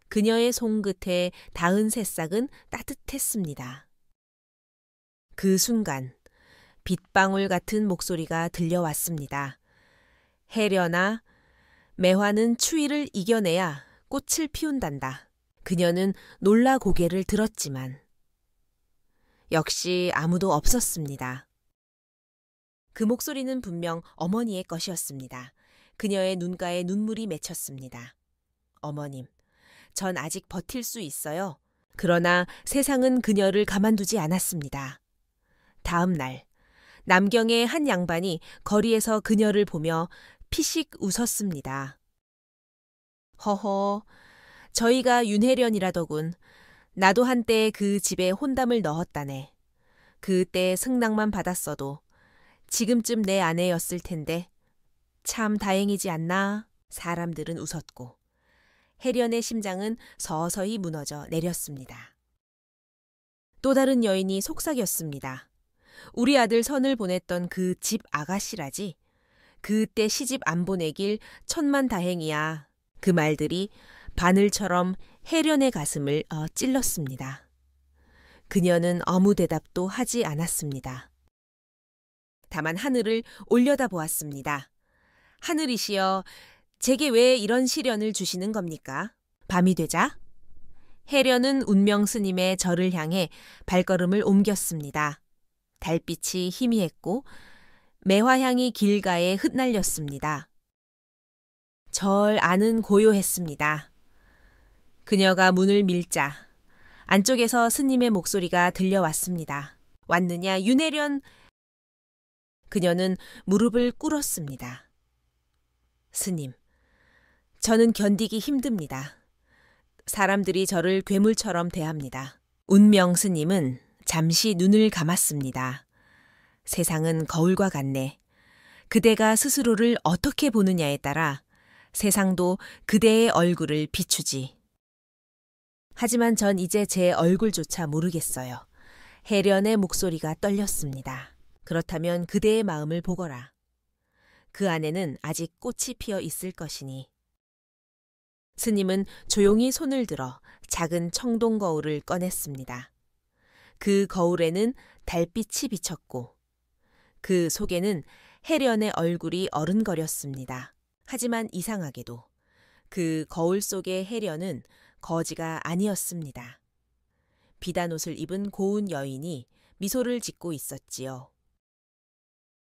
그녀의 손끝에 닿은 새싹은 따뜻했습니다. 그 순간 빗방울 같은 목소리가 들려왔습니다. 해련아, 매화는 추위를 이겨내야 꽃을 피운단다. 그녀는 놀라 고개를 들었지만 역시 아무도 없었습니다. 그 목소리는 분명 어머니의 것이었습니다. 그녀의 눈가에 눈물이 맺혔습니다. 어머님, 전 아직 버틸 수 있어요. 그러나 세상은 그녀를 가만두지 않았습니다. 다음 날, 남경의 한 양반이 거리에서 그녀를 보며 피식 웃었습니다. 허허, 저희가 윤혜련이라더군. 나도 한때 그 집에 혼담을 넣었다네. 그때 승낙만 받았어도 지금쯤 내 아내였을 텐데 참 다행이지 않나? 사람들은 웃었고 해련의 심장은 서서히 무너져 내렸습니다. 또 다른 여인이 속삭였습니다. 우리 아들 선을 보냈던 그 집 아가씨라지. 그때 시집 안 보내길 천만다행이야. 그 말들이 바늘처럼 해련의 가슴을 찔렀습니다. 그녀는 아무 대답도 하지 않았습니다. 다만 하늘을 올려다보았습니다. 하늘이시여, 제게 왜 이런 시련을 주시는 겁니까? 밤이 되자 해련은 운명 스님의 절을 향해 발걸음을 옮겼습니다. 달빛이 희미했고 매화향이 길가에 흩날렸습니다. 절 안은 고요했습니다. 그녀가 문을 밀자 안쪽에서 스님의 목소리가 들려왔습니다. 왔느냐, 윤혜련. 그녀는 무릎을 꿇었습니다. 스님, 저는 견디기 힘듭니다. 사람들이 저를 괴물처럼 대합니다. 운명 스님은 잠시 눈을 감았습니다. 세상은 거울과 같네. 그대가 스스로를 어떻게 보느냐에 따라 세상도 그대의 얼굴을 비추지. 하지만 전 이제 제 얼굴조차 모르겠어요. 해련의 목소리가 떨렸습니다. 그렇다면 그대의 마음을 보거라. 그 안에는 아직 꽃이 피어 있을 것이니. 스님은 조용히 손을 들어 작은 청동 거울을 꺼냈습니다. 그 거울에는 달빛이 비쳤고 그 속에는 해련의 얼굴이 어른거렸습니다. 하지만 이상하게도 그 거울 속의 해련은 거지가 아니었습니다. 비단 옷을 입은 고운 여인이 미소를 짓고 있었지요.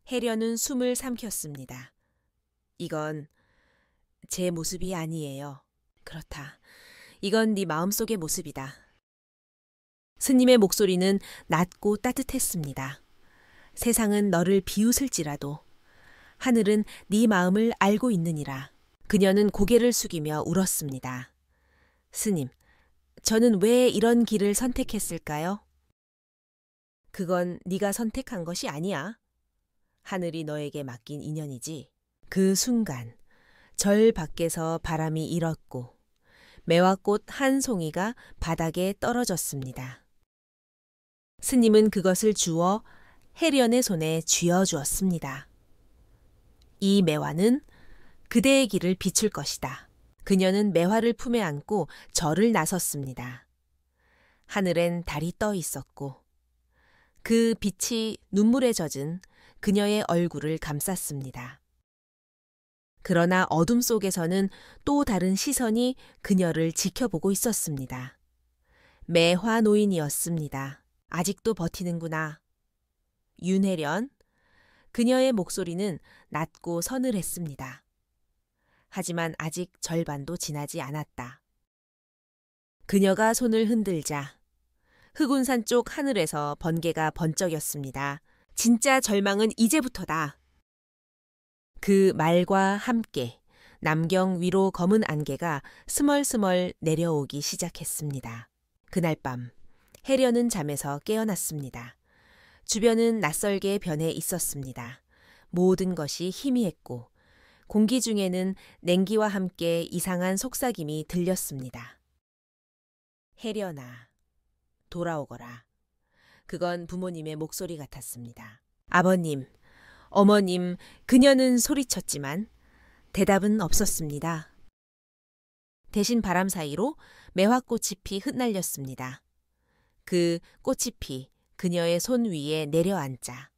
해련은 숨을 삼켰습니다. 이건 제 모습이 아니에요. 그렇다. 이건 네 마음속의 모습이다. 스님의 목소리는 낮고 따뜻했습니다. 세상은 너를 비웃을지라도 하늘은 네 마음을 알고 있느니라. 그녀는 고개를 숙이며 울었습니다. 스님, 저는 왜 이런 길을 선택했을까요? 그건 네가 선택한 것이 아니야. 하늘이 너에게 맡긴 인연이지. 그 순간 절 밖에서 바람이 일었고 매화꽃 한 송이가 바닥에 떨어졌습니다. 스님은 그것을 주워 해련의 손에 쥐어주었습니다. 이 매화는 그대의 길을 비출 것이다. 그녀는 매화를 품에 안고 절을 나섰습니다. 하늘엔 달이 떠 있었고 그 빛이 눈물에 젖은 그녀의 얼굴을 감쌌습니다. 그러나 어둠 속에서는 또 다른 시선이 그녀를 지켜보고 있었습니다. 매화 노인이었습니다. 아직도 버티는구나. 윤혜련. 그녀의 목소리는 낮고 서늘했습니다. 하지만 아직 절반도 지나지 않았다. 그녀가 손을 흔들자 흑운산 쪽 하늘에서 번개가 번쩍였습니다. 진짜 절망은 이제부터다. 그 말과 함께 남경 위로 검은 안개가 스멀스멀 내려오기 시작했습니다. 그날 밤 혜련은 잠에서 깨어났습니다. 주변은 낯설게 변해 있었습니다. 모든 것이 희미했고 공기 중에는 냉기와 함께 이상한 속삭임이 들렸습니다. 혜련아, 돌아오거라. 그건 부모님의 목소리 같았습니다. 아버님, 어머님, 그녀는 소리쳤지만 대답은 없었습니다. 대신 바람 사이로 매화꽃이 피 흩날렸습니다. 그 꽃이 피 그녀의 손 위에 내려앉자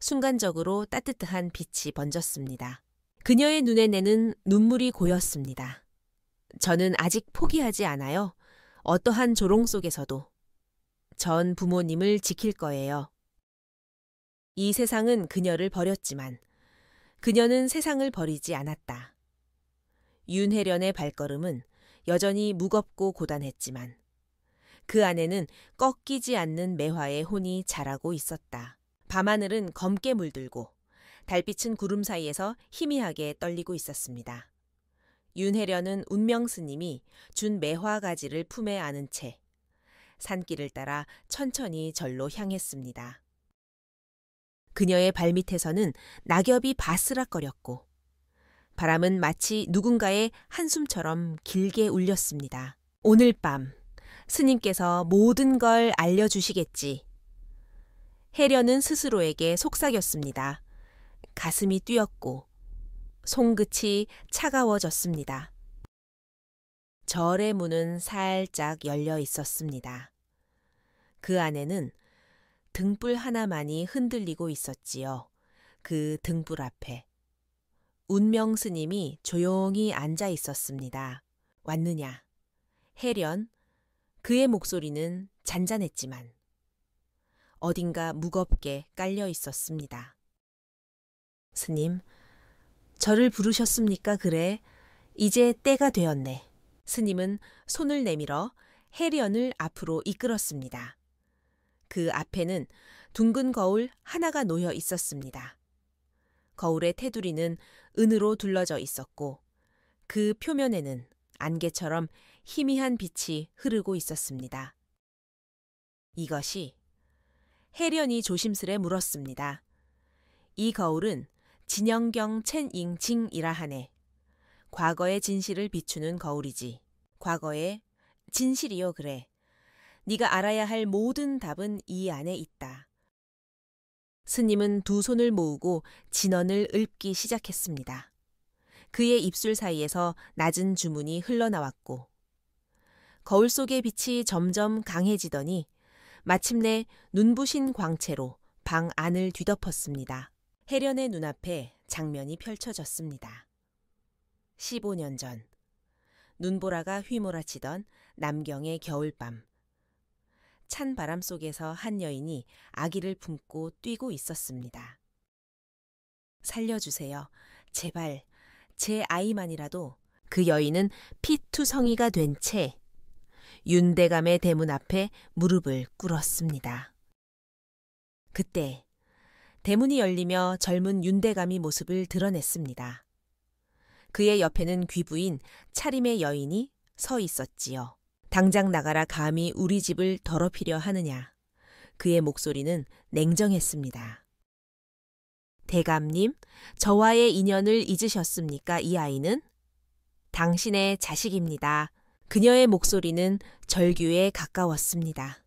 순간적으로 따뜻한 빛이 번졌습니다. 그녀의 눈에는 눈물이 고였습니다. 저는 아직 포기하지 않아요. 어떠한 조롱 속에서도 전 부모님을 지킬 거예요. 이 세상은 그녀를 버렸지만 그녀는 세상을 버리지 않았다. 윤혜련의 발걸음은 여전히 무겁고 고단했지만 그 안에는 꺾이지 않는 매화의 혼이 자라고 있었다. 밤하늘은 검게 물들고 달빛은 구름 사이에서 희미하게 떨리고 있었습니다. 윤혜련은 운명스님이 준 매화 가지를 품에 안은 채 산길을 따라 천천히 절로 향했습니다. 그녀의 발밑에서는 낙엽이 바스락거렸고 바람은 마치 누군가의 한숨처럼 길게 울렸습니다. 오늘 밤 스님께서 모든 걸 알려주시겠지. 혜련은 스스로에게 속삭였습니다. 가슴이 뛰었고 손끝이 차가워졌습니다. 절의 문은 살짝 열려 있었습니다. 그 안에는 등불 하나만이 흔들리고 있었지요. 그 등불 앞에 운명 스님이 조용히 앉아 있었습니다. 왔느냐? 혜련. 그의 목소리는 잔잔했지만 어딘가 무겁게 깔려 있었습니다. 스님, 저를 부르셨습니까? 그래. 이제 때가 되었네. 스님은 손을 내밀어 혜련을 앞으로 이끌었습니다. 그 앞에는 둥근 거울 하나가 놓여 있었습니다. 거울의 테두리는 은으로 둘러져 있었고 그 표면에는 안개처럼 희미한 빛이 흐르고 있었습니다. 이것이 혜련이 조심스레 물었습니다. 이 거울은 진영경 첸잉징이라 하네. 과거의 진실을 비추는 거울이지. 과거의 진실이요 그래. 네가 알아야 할 모든 답은 이 안에 있다. 스님은 두 손을 모으고 진언을 읊기 시작했습니다. 그의 입술 사이에서 낮은 주문이 흘러나왔고 거울 속의 빛이 점점 강해지더니 마침내 눈부신 광채로 방 안을 뒤덮었습니다. 혜련의 눈앞에 장면이 펼쳐졌습니다. 15년 전 눈보라가 휘몰아치던 남경의 겨울밤. 찬 바람 속에서 한 여인이 아기를 품고 뛰고 있었습니다. 살려주세요. 제발 제 아이만이라도. 그 여인은 피투성이가 된 채 윤대감의 대문 앞에 무릎을 꿇었습니다. 그때 대문이 열리며 젊은 윤대감이 모습을 드러냈습니다. 그의 옆에는 귀부인 차림의 여인이 서 있었지요. 당장 나가라 감히 우리 집을 더럽히려 하느냐. 그의 목소리는 냉정했습니다. 대감님, 저와의 인연을 잊으셨습니까? 이 아이는? 당신의 자식입니다. 그녀의 목소리는 절규에 가까웠습니다.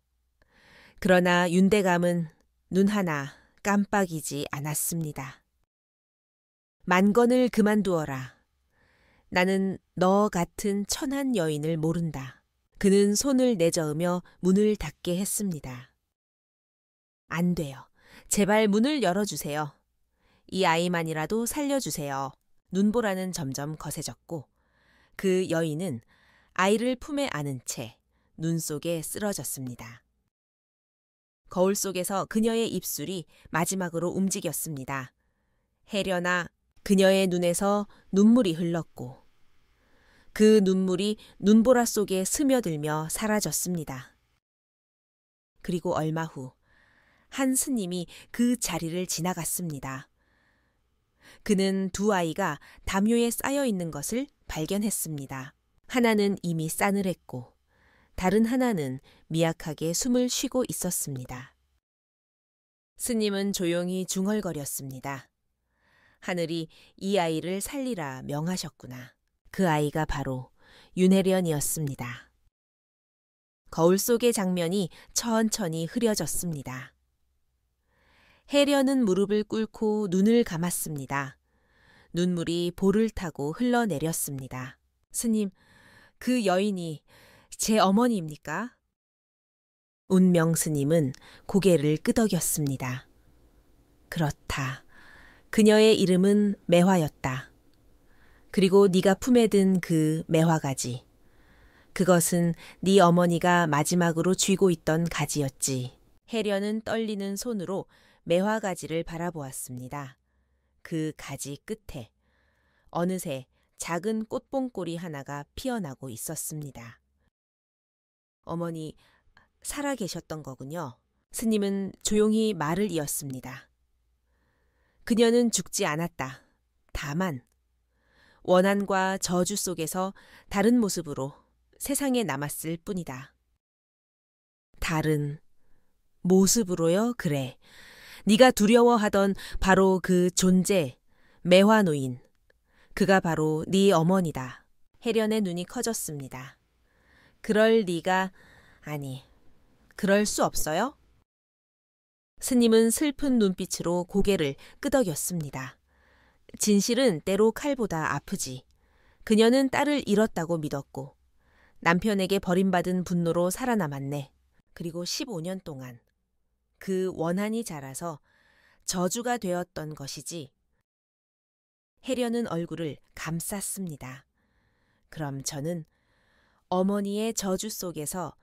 그러나 윤대감은 눈 하나 깜빡이지 않았습니다. 만건을 그만두어라. 나는 너 같은 천한 여인을 모른다. 그는 손을 내저으며 문을 닫게 했습니다. 안 돼요. 제발 문을 열어주세요. 이 아이만이라도 살려주세요. 눈보라는 점점 거세졌고 그 여인은 아이를 품에 안은 채 눈 속에 쓰러졌습니다. 거울 속에서 그녀의 입술이 마지막으로 움직였습니다. 해련아, 그녀의 눈에서 눈물이 흘렀고 그 눈물이 눈보라 속에 스며들며 사라졌습니다. 그리고 얼마 후 한 스님이 그 자리를 지나갔습니다. 그는 두 아이가 담요에 쌓여 있는 것을 발견했습니다. 하나는 이미 싸늘했고 다른 하나는 미약하게 숨을 쉬고 있었습니다. 스님은 조용히 중얼거렸습니다. 하늘이 이 아이를 살리라 명하셨구나. 그 아이가 바로 윤혜련이었습니다. 거울 속의 장면이 천천히 흐려졌습니다. 혜련은 무릎을 꿇고 눈을 감았습니다. 눈물이 볼을 타고 흘러내렸습니다. 스님, 그 여인이 제 어머니입니까? 운명 스님은 고개를 끄덕였습니다. 그렇다. 그녀의 이름은 매화였다. 그리고 네가 품에 든 그 매화가지. 그것은 네 어머니가 마지막으로 쥐고 있던 가지였지. 혜련은 떨리는 손으로 매화가지를 바라보았습니다. 그 가지 끝에 어느새 작은 꽃봉꼬리 하나가 피어나고 있었습니다. 어머니, 살아 계셨던 거군요. 스님은 조용히 말을 이었습니다. 그녀는 죽지 않았다. 다만 원한과 저주 속에서 다른 모습으로 세상에 남았을 뿐이다. 다른 모습으로요? 그래. 네가 두려워하던 바로 그 존재, 매화노인. 그가 바로 네 어머니다. 혜련의 눈이 커졌습니다. 그럴 리가, 아니, 그럴 수 없어요? 스님은 슬픈 눈빛으로 고개를 끄덕였습니다. 진실은 때로 칼보다 아프지. 그녀는 딸을 잃었다고 믿었고 남편에게 버림받은 분노로 살아남았네. 그리고 15년 동안 그 원한이 자라서 저주가 되었던 것이지. 혜련은 얼굴을 감쌌습니다. 그럼 저는 어머니의 저주 속에서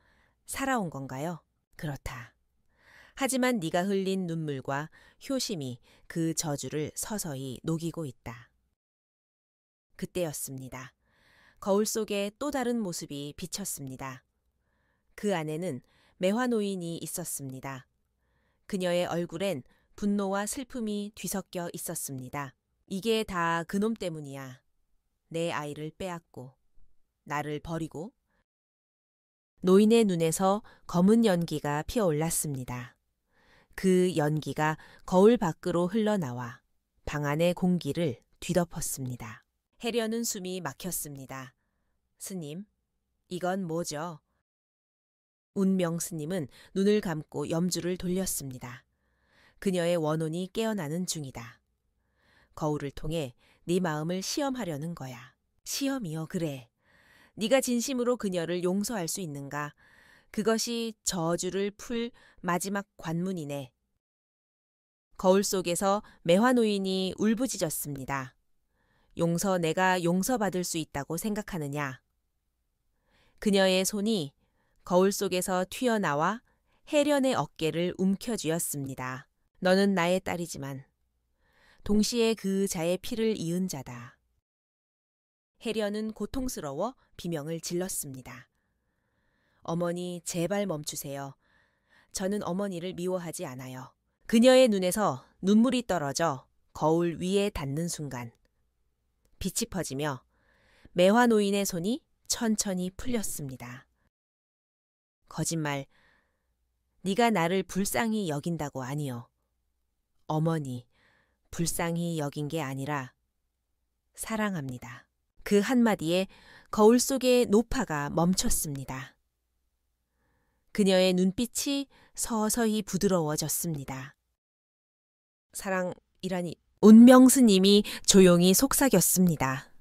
살아온 건가요? 그렇다. 하지만 네가 흘린 눈물과 효심이 그 저주를 서서히 녹이고 있다. 그때였습니다. 거울 속에 또 다른 모습이 비쳤습니다. 그 안에는 매화노인이 있었습니다. 그녀의 얼굴엔 분노와 슬픔이 뒤섞여 있었습니다. 이게 다 그놈 때문이야. 내 아이를 빼앗고 나를 버리고. 노인의 눈에서 검은 연기가 피어올랐습니다. 그 연기가 거울 밖으로 흘러나와 방 안의 공기를 뒤덮었습니다. 혜련은 숨이 막혔습니다. 스님, 이건 뭐죠? 운명 스님은 눈을 감고 염주를 돌렸습니다. 그녀의 원혼이 깨어나는 중이다. 거울을 통해 네 마음을 시험하려는 거야. 시험이요, 그래. 네가 진심으로 그녀를 용서할 수 있는가? 그것이 저주를 풀 마지막 관문이네. 거울 속에서 매화노인이 울부짖었습니다. 내가 용서받을 수 있다고 생각하느냐? 그녀의 손이 거울 속에서 튀어나와 혜련의 어깨를 움켜쥐었습니다. 너는 나의 딸이지만 동시에 그 자의 피를 이은 자다. 혜련은 고통스러워 비명을 질렀습니다. 어머니, 제발 멈추세요. 저는 어머니를 미워하지 않아요. 그녀의 눈에서 눈물이 떨어져 거울 위에 닿는 순간 빛이 퍼지며 매화노인의 손이 천천히 풀렸습니다. 거짓말, 네가 나를 불쌍히 여긴다고 아니요. 어머니, 불쌍히 여긴 게 아니라 사랑합니다. 그 한마디에 거울 속의 노파가 멈췄습니다. 그녀의 눈빛이 서서히 부드러워졌습니다. 사랑이라니. 운명 스님이 조용히 속삭였습니다.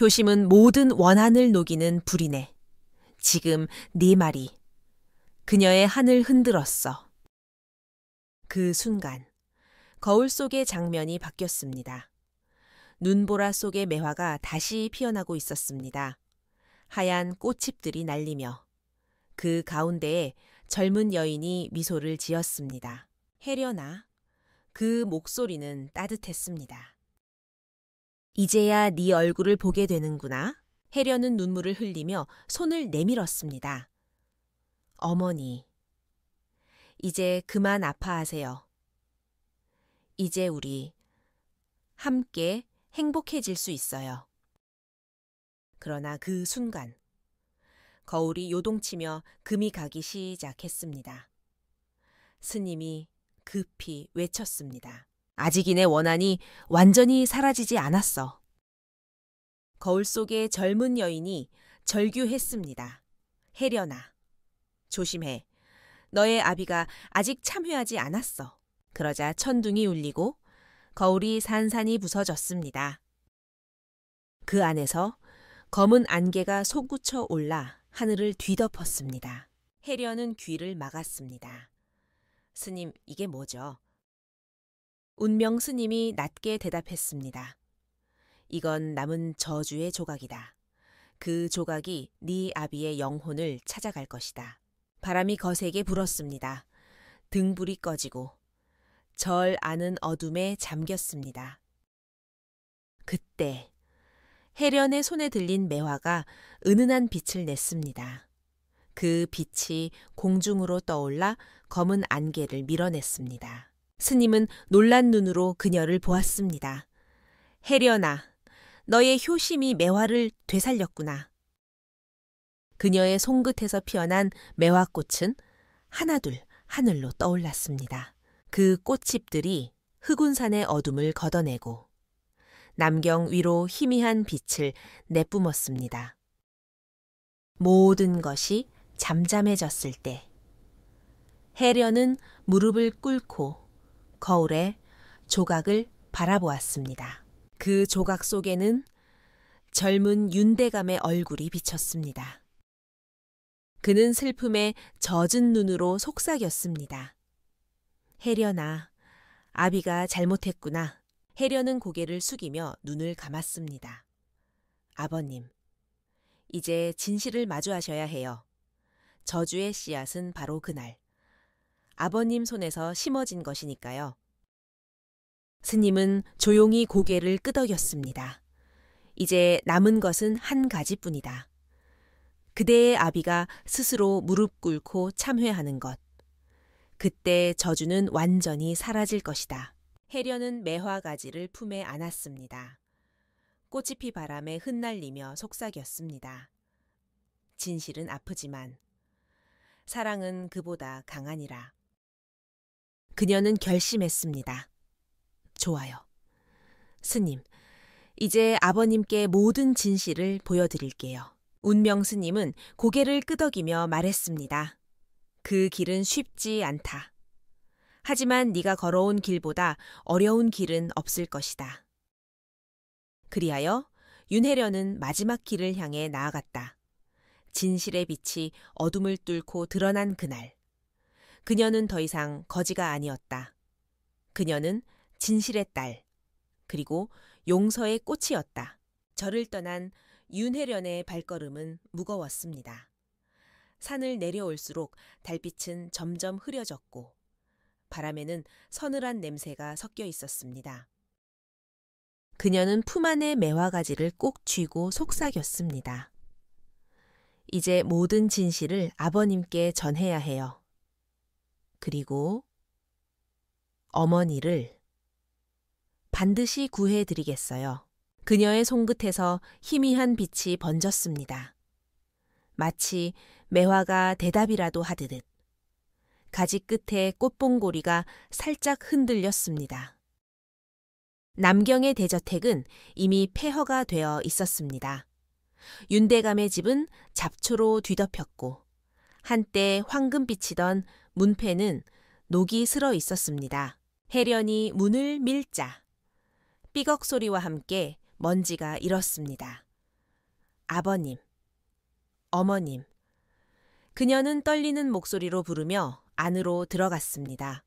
효심은 모든 원한을 녹이는 불이네. 지금 네 말이. 그녀의 한을 흔들었어. 그 순간 거울 속의 장면이 바뀌었습니다. 눈보라 속의 매화가 다시 피어나고 있었습니다. 하얀 꽃잎들이 날리며 그 가운데에 젊은 여인이 미소를 지었습니다. 혜련아, 그 목소리는 따뜻했습니다. 이제야 네 얼굴을 보게 되는구나. 혜련은 눈물을 흘리며 손을 내밀었습니다. 어머니, 이제 그만 아파하세요. 이제 우리 함께 행복해질 수 있어요. 그러나 그 순간 거울이 요동치며 금이 가기 시작했습니다. 스님이 급히 외쳤습니다. 아직이내 원한이 완전히 사라지지 않았어. 거울 속의 젊은 여인이 절규했습니다. 혜련아, 조심해. 너의 아비가 아직 참회하지 않았어. 그러자 천둥이 울리고 거울이 산산이 부서졌습니다. 그 안에서 검은 안개가 솟구쳐 올라 하늘을 뒤덮었습니다. 혜련은 귀를 막았습니다. 스님, 이게 뭐죠? 운명 스님이 낮게 대답했습니다. 이건 남은 저주의 조각이다. 그 조각이 네 아비의 영혼을 찾아갈 것이다. 바람이 거세게 불었습니다. 등불이 꺼지고 절 아는 어둠에 잠겼습니다. 그때 혜련의 손에 들린 매화가 은은한 빛을 냈습니다. 그 빛이 공중으로 떠올라 검은 안개를 밀어냈습니다. 스님은 놀란 눈으로 그녀를 보았습니다. 혜련아, 너의 효심이 매화를 되살렸구나. 그녀의 손끝에서 피어난 매화꽃은 하나둘 하늘로 떠올랐습니다. 그 꽃잎들이 흑운산의 어둠을 걷어내고 남경 위로 희미한 빛을 내뿜었습니다. 모든 것이 잠잠해졌을 때 혜련은 무릎을 꿇고 거울에 조각을 바라보았습니다. 그 조각 속에는 젊은 윤대감의 얼굴이 비쳤습니다. 그는 슬픔에 젖은 눈으로 속삭였습니다. 혜련아, 아비가 잘못했구나. 혜련은 고개를 숙이며 눈을 감았습니다. 아버님, 이제 진실을 마주하셔야 해요. 저주의 씨앗은 바로 그날 아버님 손에서 심어진 것이니까요. 스님은 조용히 고개를 끄덕였습니다. 이제 남은 것은 한 가지뿐이다. 그대의 아비가 스스로 무릎 꿇고 참회하는 것. 그때 저주는 완전히 사라질 것이다. 혜련은 매화가지를 품에 안았습니다. 꽃잎이 바람에 흩날리며 속삭였습니다. 진실은 아프지만 사랑은 그보다 강하니라. 그녀는 결심했습니다. 좋아요. 스님, 이제 아버님께 모든 진실을 보여드릴게요. 운명 스님은 고개를 끄덕이며 말했습니다. 그 길은 쉽지 않다. 하지만 네가 걸어온 길보다 어려운 길은 없을 것이다. 그리하여 윤혜련은 마지막 길을 향해 나아갔다. 진실의 빛이 어둠을 뚫고 드러난 그날. 그녀는 더 이상 거지가 아니었다. 그녀는 진실의 딸, 그리고 용서의 꽃이었다. 저를 떠난 윤혜련의 발걸음은 무거웠습니다. 산을 내려올수록 달빛은 점점 흐려졌고 바람에는 서늘한 냄새가 섞여 있었습니다. 그녀는 품 안의 매화가지를 꼭 쥐고 속삭였습니다. 이제 모든 진실을 아버님께 전해야 해요. 그리고 어머니를 반드시 구해드리겠어요. 그녀의 손끝에서 희미한 빛이 번졌습니다. 마치 매화가 대답이라도 하듯 가지 끝에 꽃봉고리가 살짝 흔들렸습니다. 남경의 대저택은 이미 폐허가 되어 있었습니다. 윤대감의 집은 잡초로 뒤덮였고 한때 황금빛이던 문패는 녹이 슬어 있었습니다. 혜련이 문을 밀자 삐걱 소리와 함께 먼지가 일었습니다. 아버님, 어머님, 그녀는 떨리는 목소리로 부르며 안으로 들어갔습니다.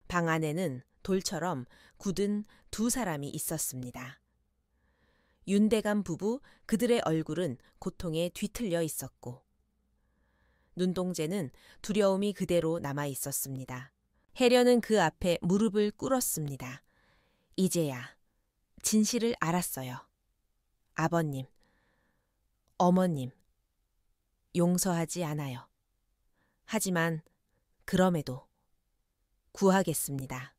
방 안에는 돌처럼 굳은 두 사람이 있었습니다. 윤대감 부부 그들의 얼굴은 고통에 뒤틀려 있었고 눈동자는 두려움이 그대로 남아 있었습니다. 혜련은 그 앞에 무릎을 꿇었습니다. 이제야 진실을 알았어요. 아버님, 어머님, 용서하지 않아요. 하지만 그럼에도 구하겠습니다.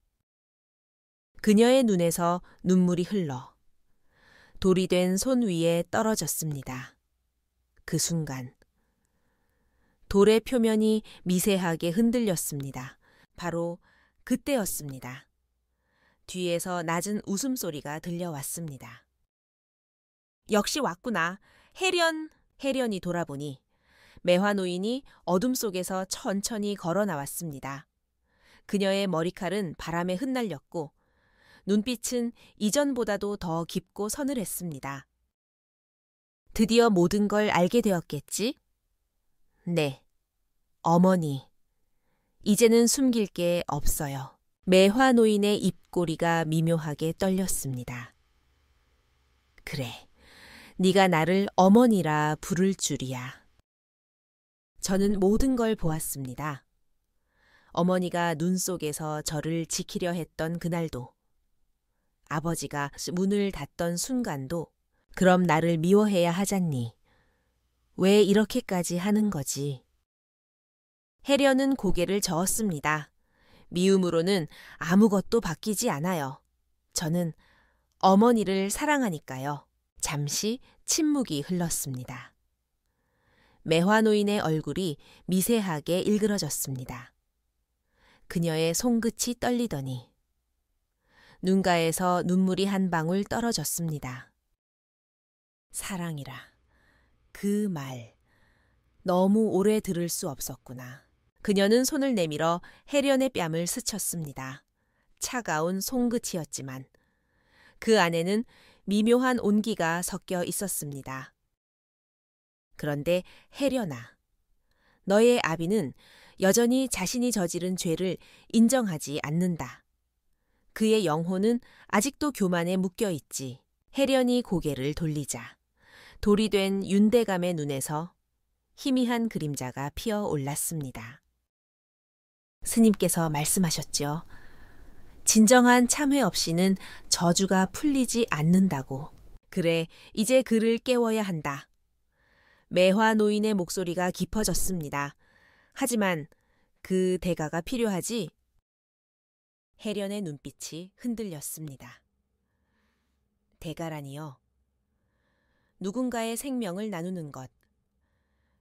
그녀의 눈에서 눈물이 흘러 돌이 된 손 위에 떨어졌습니다. 그 순간 돌의 표면이 미세하게 흔들렸습니다. 바로 그때였습니다. 뒤에서 낮은 웃음소리가 들려왔습니다. 역시 왔구나. 혜련이 돌아보니 매화 노인이 어둠 속에서 천천히 걸어 나왔습니다. 그녀의 머리칼은 바람에 흩날렸고 눈빛은 이전보다도 더 깊고 서늘했습니다. 드디어 모든 걸 알게 되었겠지? 네, 어머니. 이제는 숨길 게 없어요. 매화 노인의 입꼬리가 미묘하게 떨렸습니다. 그래, 네가 나를 어머니라 부를 줄이야. 저는 모든 걸 보았습니다. 어머니가 눈 속에서 저를 지키려 했던 그날도, 아버지가 문을 닫던 순간도, 그럼 나를 미워해야 하잖니. 왜 이렇게까지 하는 거지? 혜련은 고개를 저었습니다. 미움으로는 아무것도 바뀌지 않아요. 저는 어머니를 사랑하니까요. 잠시 침묵이 흘렀습니다. 매화 노인의 얼굴이 미세하게 일그러졌습니다. 그녀의 손끝이 떨리더니 눈가에서 눈물이 한 방울 떨어졌습니다. 사랑이라. 그 말. 너무 오래 들을 수 없었구나. 그녀는 손을 내밀어 혜련의 뺨을 스쳤습니다. 차가운 손끝이었지만 그 안에는 미묘한 온기가 섞여 있었습니다. 그런데 혜련아, 너의 아비는 여전히 자신이 저지른 죄를 인정하지 않는다. 그의 영혼은 아직도 교만에 묶여 있지. 혜련이 고개를 돌리자 돌이 된 윤대감의 눈에서 희미한 그림자가 피어 올랐습니다. 스님께서 말씀하셨죠. 진정한 참회 없이는 저주가 풀리지 않는다고. 그래, 이제 그를 깨워야 한다. 매화 노인의 목소리가 깊어졌습니다. 하지만 그 대가가 필요하지? 혜련의 눈빛이 흔들렸습니다. 대가라니요. 누군가의 생명을 나누는 것.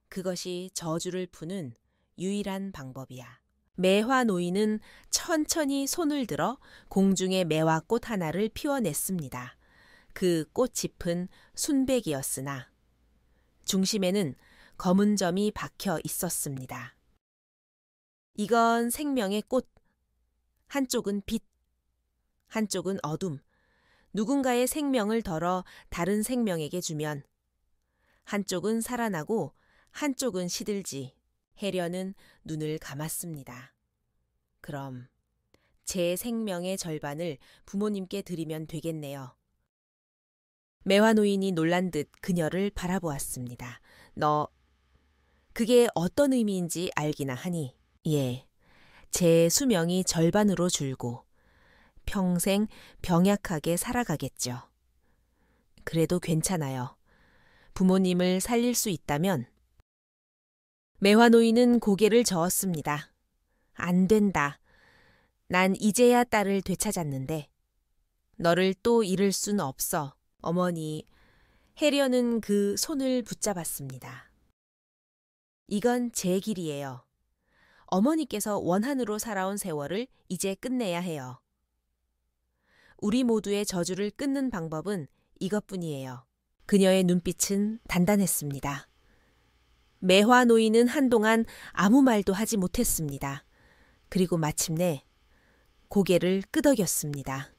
그것이 저주를 푸는 유일한 방법이야. 매화 노인은 천천히 손을 들어 공중에 매화꽃 하나를 피워냈습니다. 그 꽃잎은 순백이었으나 중심에는 검은 점이 박혀 있었습니다. 이건 생명의 꽃. 한쪽은 빛, 한쪽은 어둠. 누군가의 생명을 덜어 다른 생명에게 주면 한쪽은 살아나고 한쪽은 시들지. 혜련은 눈을 감았습니다. 그럼 제 생명의 절반을 부모님께 드리면 되겠네요. 매화 노인이 놀란 듯 그녀를 바라보았습니다. 너, 그게 어떤 의미인지 알기나 하니? 예, 제 수명이 절반으로 줄고 평생 병약하게 살아가겠죠. 그래도 괜찮아요. 부모님을 살릴 수 있다면. 매화 노인은 고개를 저었습니다. 안 된다. 난 이제야 딸을 되찾았는데 너를 또 잃을 순 없어. 어머니, 혜련은 그 손을 붙잡았습니다. 이건 제 길이에요. 어머니께서 원한으로 살아온 세월을 이제 끝내야 해요. 우리 모두의 저주를 끊는 방법은 이것뿐이에요. 그녀의 눈빛은 단단했습니다. 매화 노인은 한동안 아무 말도 하지 못했습니다. 그리고 마침내 고개를 끄덕였습니다.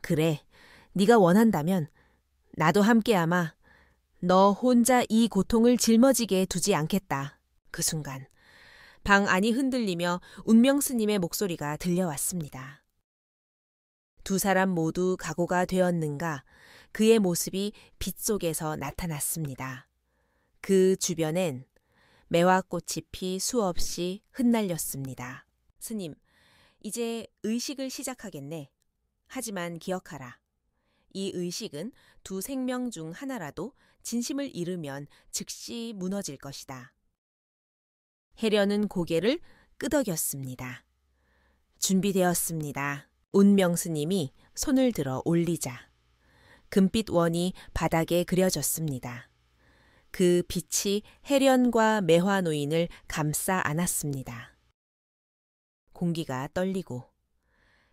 그래, 네가 원한다면 나도 함께하마. 너 혼자 이 고통을 짊어지게 두지 않겠다. 그 순간 방 안이 흔들리며 운명 스님의 목소리가 들려왔습니다. 두 사람 모두 각오가 되었는가 그의 모습이 빛 속에서 나타났습니다. 그 주변엔 매화꽃이 피 수없이 흩날렸습니다. 스님, 이제 의식을 시작하겠네. 하지만 기억하라. 이 의식은 두 생명 중 하나라도 진심을 잃으면 즉시 무너질 것이다. 해련은 고개를 끄덕였습니다. 준비되었습니다. 운명 스님이 손을 들어 올리자 금빛 원이 바닥에 그려졌습니다. 그 빛이 해련과 매화 노인을 감싸 안았습니다. 공기가 떨리고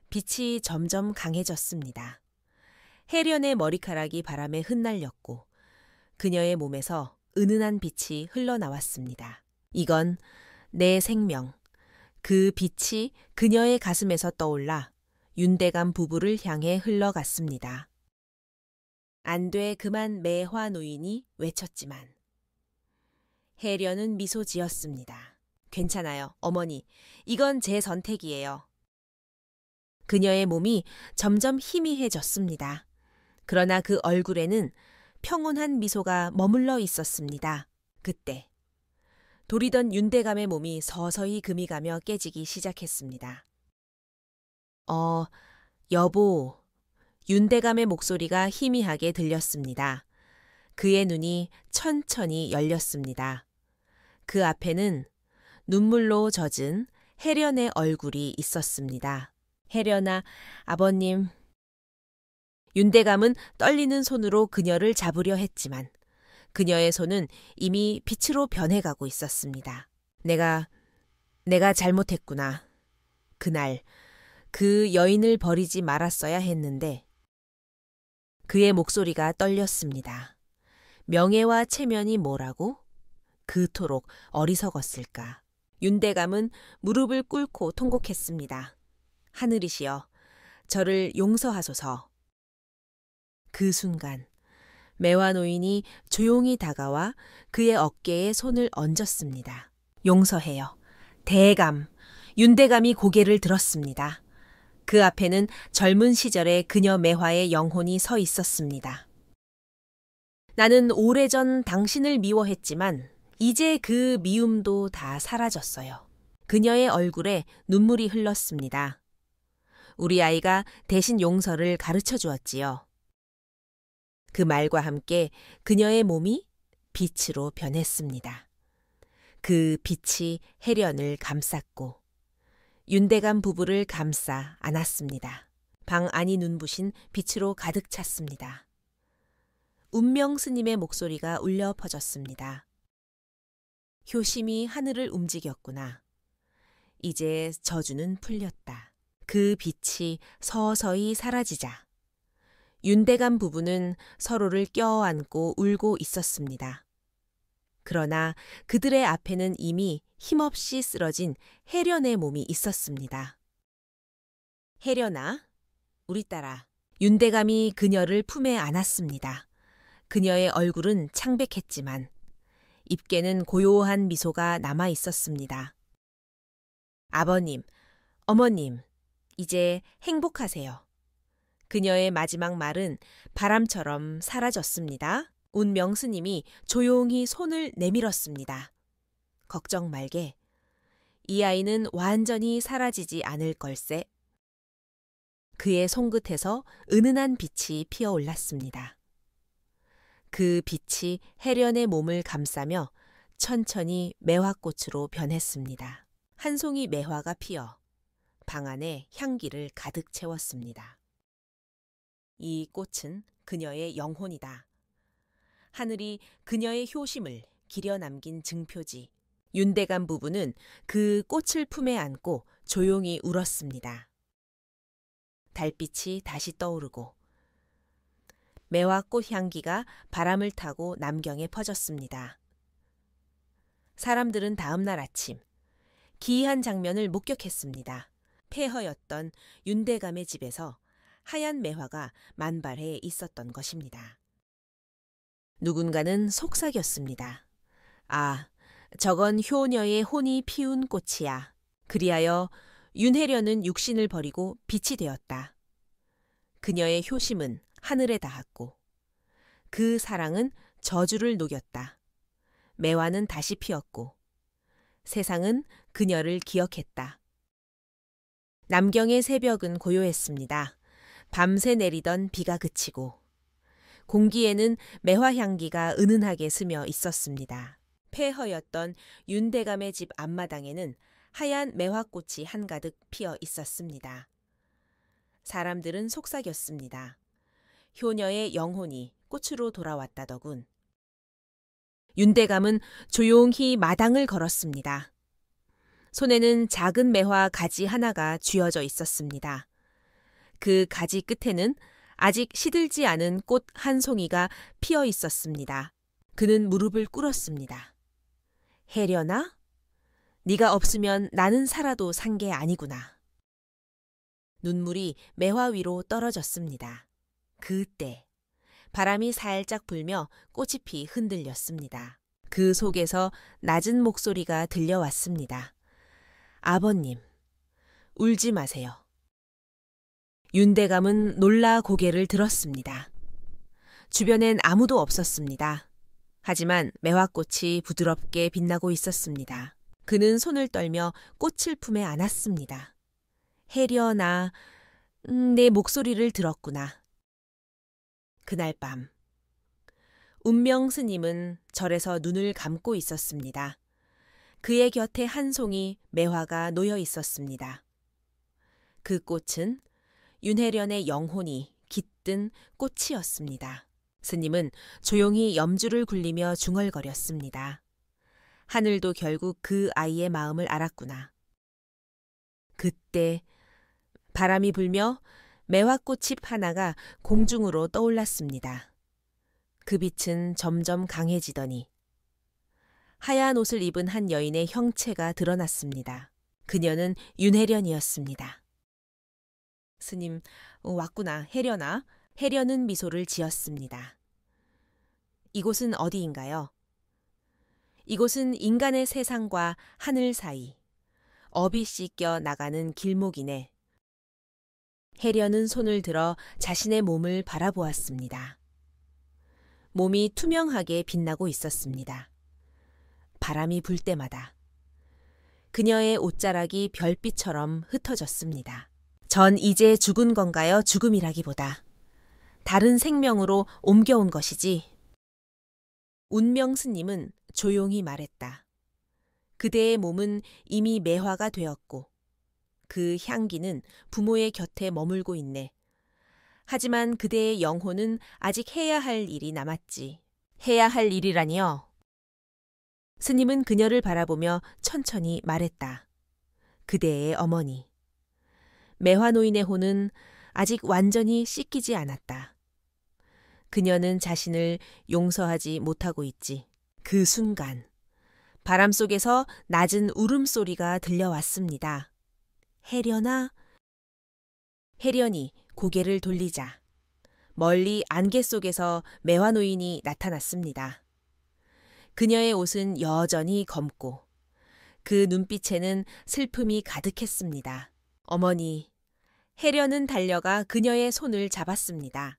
빛이 점점 강해졌습니다. 해련의 머리카락이 바람에 흩날렸고 그녀의 몸에서 은은한 빛이 흘러나왔습니다. 이건 내 생명, 그 빛이 그녀의 가슴에서 떠올라 윤대감 부부를 향해 흘러갔습니다. 안 돼 그만 매화 노인이 외쳤지만 해련은 미소 지었습니다. 괜찮아요, 어머니. 이건 제 선택이에요. 그녀의 몸이 점점 희미해졌습니다. 그러나 그 얼굴에는 평온한 미소가 머물러 있었습니다. 그때 도리던 윤대감의 몸이 서서히 금이 가며 깨지기 시작했습니다. 여보. 윤대감의 목소리가 희미하게 들렸습니다. 그의 눈이 천천히 열렸습니다. 그 앞에는 눈물로 젖은 해련의 얼굴이 있었습니다. 해련아, 아버님. 윤대감은 떨리는 손으로 그녀를 잡으려 했지만 그녀의 손은 이미 빛으로 변해가고 있었습니다. 내가 잘못했구나. 그날 그 여인을 버리지 말았어야 했는데. 그의 목소리가 떨렸습니다. 명예와 체면이 뭐라고? 그토록 어리석었을까. 윤대감은 무릎을 꿇고 통곡했습니다. 하늘이시여, 저를 용서하소서. 그 순간 매화 노인이 조용히 다가와 그의 어깨에 손을 얹었습니다. 용서해요. 대감. 윤대감이 고개를 들었습니다. 그 앞에는 젊은 시절의 그녀 매화의 영혼이 서 있었습니다. 나는 오래전 당신을 미워했지만 이제 그 미움도 다 사라졌어요. 그녀의 얼굴에 눈물이 흘렀습니다. 우리 아이가 대신 용서를 가르쳐 주었지요. 그 말과 함께 그녀의 몸이 빛으로 변했습니다. 그 빛이 해련을 감쌌고 윤대감 부부를 감싸 안았습니다. 방 안이 눈부신 빛으로 가득 찼습니다. 운명 스님의 목소리가 울려 퍼졌습니다. 효심이 하늘을 움직였구나. 이제 저주는 풀렸다. 그 빛이 서서히 사라지자 윤대감 부부는 서로를 껴안고 울고 있었습니다. 그러나 그들의 앞에는 이미 힘없이 쓰러진 해련의 몸이 있었습니다. 해련아, 우리 딸아. 윤대감이 그녀를 품에 안았습니다. 그녀의 얼굴은 창백했지만 입계는 고요한 미소가 남아 있었습니다. 아버님, 어머님, 이제 행복하세요. 그녀의 마지막 말은 바람처럼 사라졌습니다. 운명 스님이 조용히 손을 내밀었습니다. 걱정 말게. 이 아이는 완전히 사라지지 않을 걸세. 그의 손끝에서 은은한 빛이 피어올랐습니다. 그 빛이 해련의 몸을 감싸며 천천히 매화꽃으로 변했습니다. 한 송이 매화가 피어 방 안에 향기를 가득 채웠습니다. 이 꽃은 그녀의 영혼이다. 하늘이 그녀의 효심을 기려 남긴 증표지. 윤대감 부부는 그 꽃을 품에 안고 조용히 울었습니다. 달빛이 다시 떠오르고 매화꽃 향기가 바람을 타고 남경에 퍼졌습니다. 사람들은 다음 날 아침 기이한 장면을 목격했습니다. 폐허였던 윤대감의 집에서 하얀 매화가 만발해 있었던 것입니다. 누군가는 속삭였습니다. 아, 저건 효녀의 혼이 피운 꽃이야. 그리하여 윤혜련은 육신을 버리고 빛이 되었다. 그녀의 효심은 하늘에 닿았고 그 사랑은 저주를 녹였다. 매화는 다시 피었고 세상은 그녀를 기억했다. 남경의 새벽은 고요했습니다. 밤새 내리던 비가 그치고 공기에는 매화 향기가 은은하게 스며 있었습니다. 폐허였던 윤대감의 집 앞마당에는 하얀 매화꽃이 한가득 피어 있었습니다. 사람들은 속삭였습니다. 효녀의 영혼이 꽃으로 돌아왔다더군. 윤대감은 조용히 마당을 걸었습니다. 손에는 작은 매화 가지 하나가 쥐어져 있었습니다. 그 가지 끝에는 아직 시들지 않은 꽃 한 송이가 피어 있었습니다. 그는 무릎을 꿇었습니다. 혜련아? 네가 없으면 나는 살아도 산 게 아니구나. 눈물이 매화 위로 떨어졌습니다. 그때 바람이 살짝 불며 꽃잎이 흔들렸습니다. 그 속에서 낮은 목소리가 들려왔습니다. 아버님, 울지 마세요. 윤대감은 놀라 고개를 들었습니다. 주변엔 아무도 없었습니다. 하지만 매화꽃이 부드럽게 빛나고 있었습니다. 그는 손을 떨며 꽃을 품에 안았습니다. 혜련아, 내 목소리를 들었구나. 그날 밤, 운명 스님은 절에서 눈을 감고 있었습니다. 그의 곁에 한 송이 매화가 놓여 있었습니다. 그 꽃은 윤혜련의 영혼이 깃든 꽃이었습니다. 스님은 조용히 염주를 굴리며 중얼거렸습니다. 하늘도 결국 그 아이의 마음을 알았구나. 그때 바람이 불며 매화꽃잎 하나가 공중으로 떠올랐습니다. 그 빛은 점점 강해지더니 하얀 옷을 입은 한 여인의 형체가 드러났습니다. 그녀는 윤혜련이었습니다. 스님, 왔구나, 혜련아. 혜련은 미소를 지었습니다. 이곳은 어디인가요? 이곳은 인간의 세상과 하늘 사이, 업이 씻겨 나가는 길목이네. 혜련은 손을 들어 자신의 몸을 바라보았습니다. 몸이 투명하게 빛나고 있었습니다. 바람이 불 때마다 그녀의 옷자락이 별빛처럼 흩어졌습니다. 전 이제 죽은 건가요? 죽음이라기보다 다른 생명으로 옮겨온 것이지. 운명 스님은 조용히 말했다. 그대의 몸은 이미 매화가 되었고 그 향기는 부모의 곁에 머물고 있네. 하지만 그대의 영혼은 아직 해야 할 일이 남았지. 해야 할 일이라니요? 스님은 그녀를 바라보며 천천히 말했다. 그대의 어머니. 매화 노인의 혼은 아직 완전히 씻기지 않았다. 그녀는 자신을 용서하지 못하고 있지. 그 순간 바람 속에서 낮은 울음소리가 들려왔습니다. 혜련아? 혜련이 고개를 돌리자 멀리 안개 속에서 매화 노인이 나타났습니다. 그녀의 옷은 여전히 검고 그 눈빛에는 슬픔이 가득했습니다. 어머니, 혜련은 달려가 그녀의 손을 잡았습니다.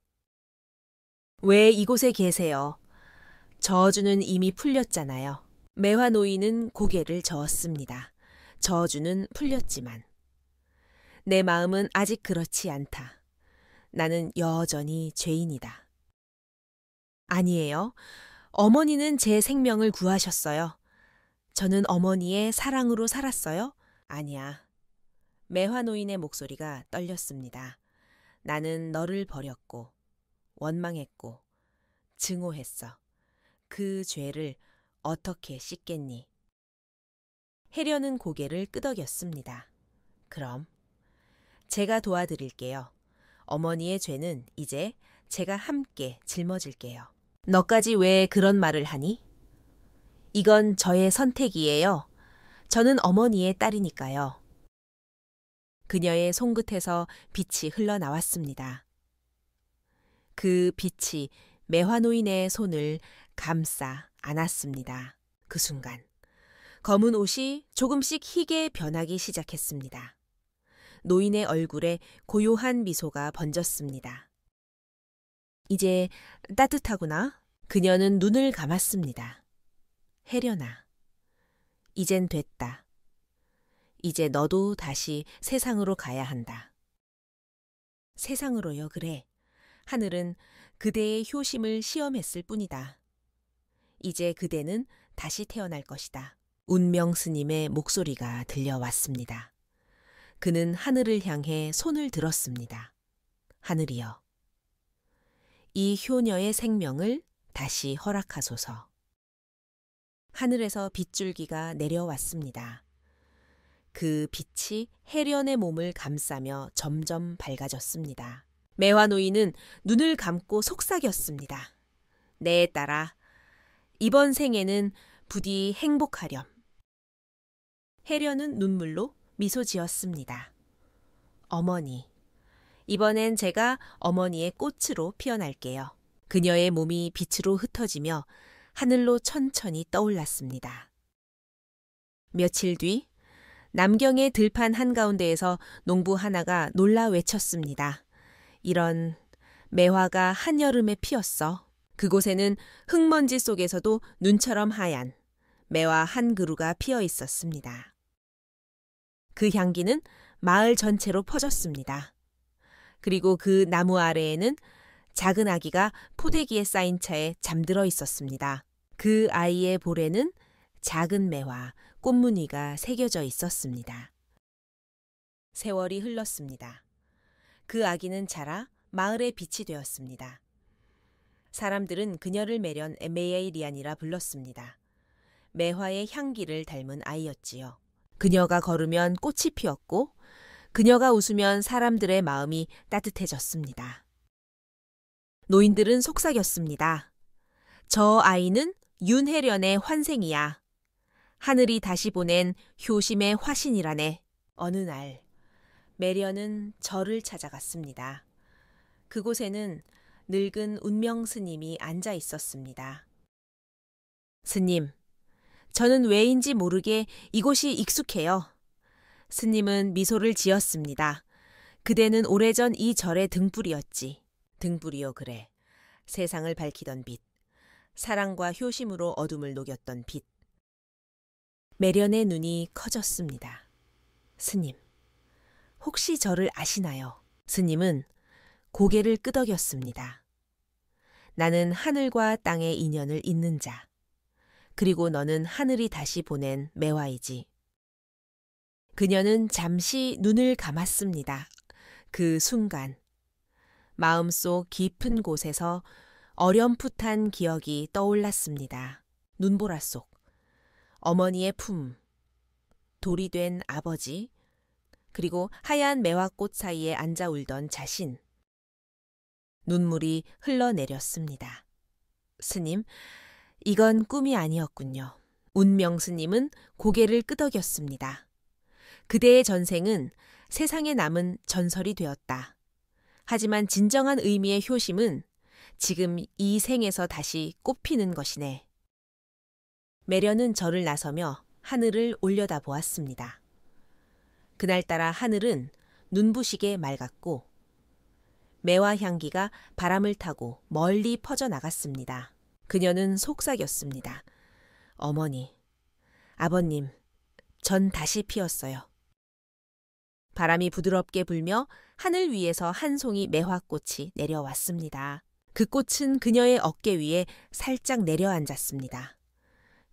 왜 이곳에 계세요? 저주는 이미 풀렸잖아요. 매화 노인은 고개를 저었습니다. 저주는 풀렸지만 내 마음은 아직 그렇지 않다. 나는 여전히 죄인이다. 아니에요. 어머니는 제 생명을 구하셨어요. 저는 어머니의 사랑으로 살았어요. 아니야. 매화 노인의 목소리가 떨렸습니다. 나는 너를 버렸고 원망했고 증오했어. 그 죄를 어떻게 씻겠니? 혜련은 고개를 끄덕였습니다. 그럼 제가 도와드릴게요. 어머니의 죄는 이제 제가 함께 짊어질게요. 너까지 왜 그런 말을 하니? 이건 저의 선택이에요. 저는 어머니의 딸이니까요. 그녀의 손끝에서 빛이 흘러나왔습니다. 그 빛이 매화노인의 손을 감싸 안았습니다. 그 순간 검은 옷이 조금씩 희게 변하기 시작했습니다. 노인의 얼굴에 고요한 미소가 번졌습니다. 이제 따뜻하구나. 그녀는 눈을 감았습니다. 혜련아, 이젠 됐다. 이제 너도 다시 세상으로 가야 한다. 세상으로요, 그래. 하늘은 그대의 효심을 시험했을 뿐이다. 이제 그대는 다시 태어날 것이다. 운명 스님의 목소리가 들려왔습니다. 그는 하늘을 향해 손을 들었습니다. 하늘이여, 이 효녀의 생명을 다시 허락하소서. 하늘에서 빗줄기가 내려왔습니다. 그 빛이 혜련의 몸을 감싸며 점점 밝아졌습니다. 매화노인은 눈을 감고 속삭였습니다. 내 딸아, 이번 생에는 부디 행복하렴. 혜련은 눈물로 미소 지었습니다. 어머니, 이번엔 제가 어머니의 꽃으로 피어날게요. 그녀의 몸이 빛으로 흩어지며 하늘로 천천히 떠올랐습니다. 며칠 뒤 남경의 들판 한가운데에서 농부 하나가 놀라 외쳤습니다. 이런, 매화가 한여름에 피었어. 그곳에는 흙먼지 속에서도 눈처럼 하얀 매화 한 그루가 피어 있었습니다. 그 향기는 마을 전체로 퍼졌습니다. 그리고 그 나무 아래에는 작은 아기가 포대기에 쌓인 차에 잠들어 있었습니다. 그 아이의 볼에는 작은 매화, 꽃무늬가 새겨져 있었습니다. 세월이 흘렀습니다. 그 아기는 자라 마을의 빛이 되었습니다. 사람들은 그녀를 매련 메이리안이라 불렀습니다. 매화의 향기를 닮은 아이였지요. 그녀가 걸으면 꽃이 피었고 그녀가 웃으면 사람들의 마음이 따뜻해졌습니다. 노인들은 속삭였습니다. 저 아이는 윤혜련의 환생이야. 하늘이 다시 보낸 효심의 화신이라네. 어느 날 매련은 절을 찾아갔습니다. 그곳에는 늙은 운명 스님이 앉아 있었습니다. 스님, 저는 왜인지 모르게 이곳이 익숙해요. 스님은 미소를 지었습니다. 그대는 오래전 이 절의 등불이었지. 등불이요, 그래. 세상을 밝히던 빛. 사랑과 효심으로 어둠을 녹였던 빛. 매련의 눈이 커졌습니다. 스님, 혹시 저를 아시나요? 스님은 고개를 끄덕였습니다. 나는 하늘과 땅의 인연을 잇는 자. 그리고 너는 하늘이 다시 보낸 매화이지. 그녀는 잠시 눈을 감았습니다. 그 순간 마음속 깊은 곳에서 어렴풋한 기억이 떠올랐습니다. 눈보라 속 어머니의 품, 돌이 된 아버지, 그리고 하얀 매화꽃 사이에 앉아 울던 자신. 눈물이 흘러내렸습니다. 스님, 이건 꿈이 아니었군요. 운명 스님은 고개를 끄덕였습니다. 그대의 전생은 세상에 남은 전설이 되었다. 하지만 진정한 의미의 효심은 지금 이 생에서 다시 꽃피는 것이네. 매련은 절을 나서며 하늘을 올려다보았습니다. 그날따라 하늘은 눈부시게 맑았고 매화 향기가 바람을 타고 멀리 퍼져나갔습니다. 그녀는 속삭였습니다. 어머니, 아버님, 전 다시 피었어요. 바람이 부드럽게 불며 하늘 위에서 한 송이 매화꽃이 내려왔습니다. 그 꽃은 그녀의 어깨 위에 살짝 내려앉았습니다.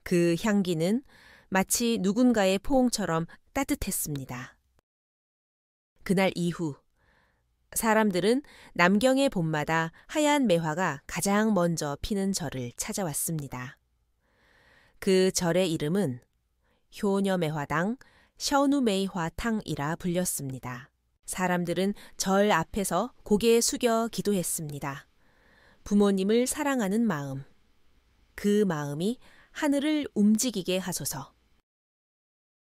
그 향기는 마치 누군가의 포옹처럼 따뜻했습니다. 그날 이후 사람들은 남경의 봄마다 하얀 매화가 가장 먼저 피는 절을 찾아왔습니다. 그 절의 이름은 효녀매화당 셔누메이화탕이라 불렸습니다. 사람들은 절 앞에서 고개 숙여 기도했습니다. 부모님을 사랑하는 마음, 그 마음이 하늘을 움직이게 하소서.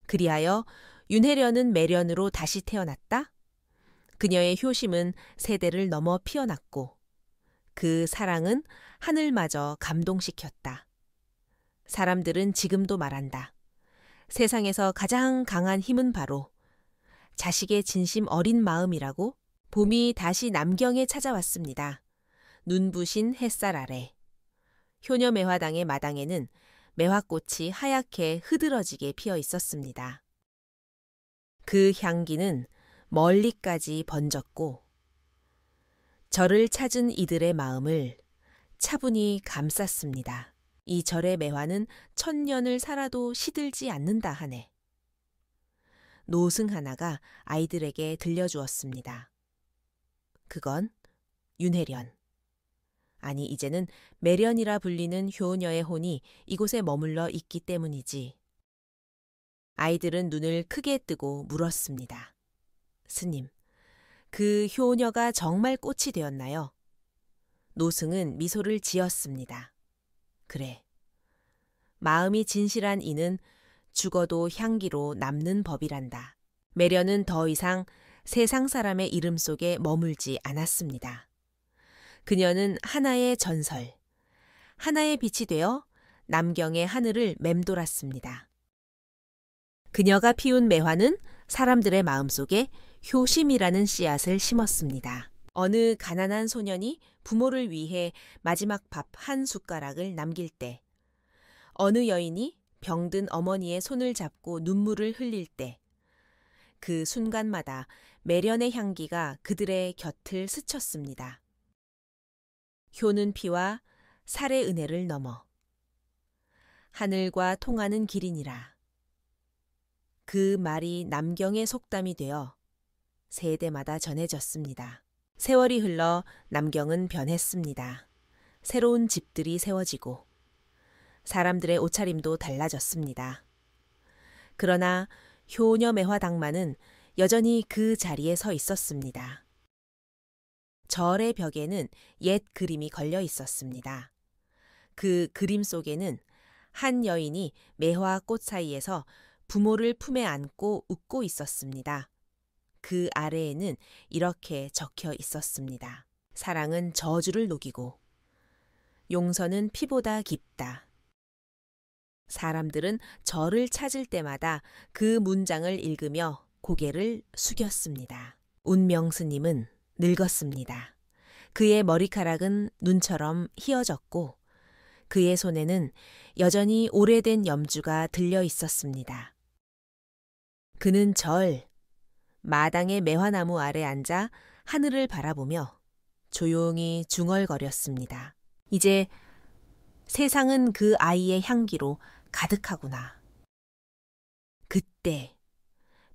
그리하여 윤혜련은 매련으로 다시 태어났다. 그녀의 효심은 세대를 넘어 피어났고 그 사랑은 하늘마저 감동시켰다. 사람들은 지금도 말한다. 세상에서 가장 강한 힘은 바로 자식의 진심 어린 마음이라고. 봄이 다시 남경에 찾아왔습니다. 눈부신 햇살 아래. 효녀 매화당의 마당에는 매화꽃이 하얗게 흐드러지게 피어 있었습니다. 그 향기는 멀리까지 번졌고 저를 찾은 이들의 마음을 차분히 감쌌습니다. 이 절의 매화는 1000년을 살아도 시들지 않는다 하네. 노승 하나가 아이들에게 들려주었습니다. 그건 윤혜련. 아니, 이제는 매련이라 불리는 효녀의 혼이 이곳에 머물러 있기 때문이지. 아이들은 눈을 크게 뜨고 물었습니다. 스님, 그 효녀가 정말 꽃이 되었나요? 노승은 미소를 지었습니다. 그래. 마음이 진실한 이는 죽어도 향기로 남는 법이란다. 매련은 더 이상 세상 사람의 이름 속에 머물지 않았습니다. 그녀는 하나의 전설, 하나의 빛이 되어 남경의 하늘을 맴돌았습니다. 그녀가 피운 매화는 사람들의 마음속에 효심이라는 씨앗을 심었습니다. 어느 가난한 소년이 부모를 위해 마지막 밥 한 숟가락을 남길 때, 어느 여인이 병든 어머니의 손을 잡고 눈물을 흘릴 때, 그 순간마다 매련의 향기가 그들의 곁을 스쳤습니다. 효는 피와 살의 은혜를 넘어 하늘과 통하는 길이니라. 그 말이 남경의 속담이 되어 세대마다 전해졌습니다. 세월이 흘러 남경은 변했습니다. 새로운 집들이 세워지고 사람들의 옷차림도 달라졌습니다. 그러나 효녀 매화당만은 여전히 그 자리에 서 있었습니다. 절의 벽에는 옛 그림이 걸려 있었습니다. 그 그림 속에는 한 여인이 매화꽃 사이에서 부모를 품에 안고 웃고 있었습니다. 그 아래에는 이렇게 적혀 있었습니다. 사랑은 저주를 녹이고 용서는 피보다 깊다. 사람들은 저를 찾을 때마다 그 문장을 읽으며 고개를 숙였습니다. 운명스님은 늙었습니다. 그의 머리카락은 눈처럼 휘어졌고 그의 손에는 여전히 오래된 염주가 들려 있었습니다. 그는 마당의 매화나무 아래 앉아 하늘을 바라보며 조용히 중얼거렸습니다. 이제 세상은 그 아이의 향기로 가득하구나. 그때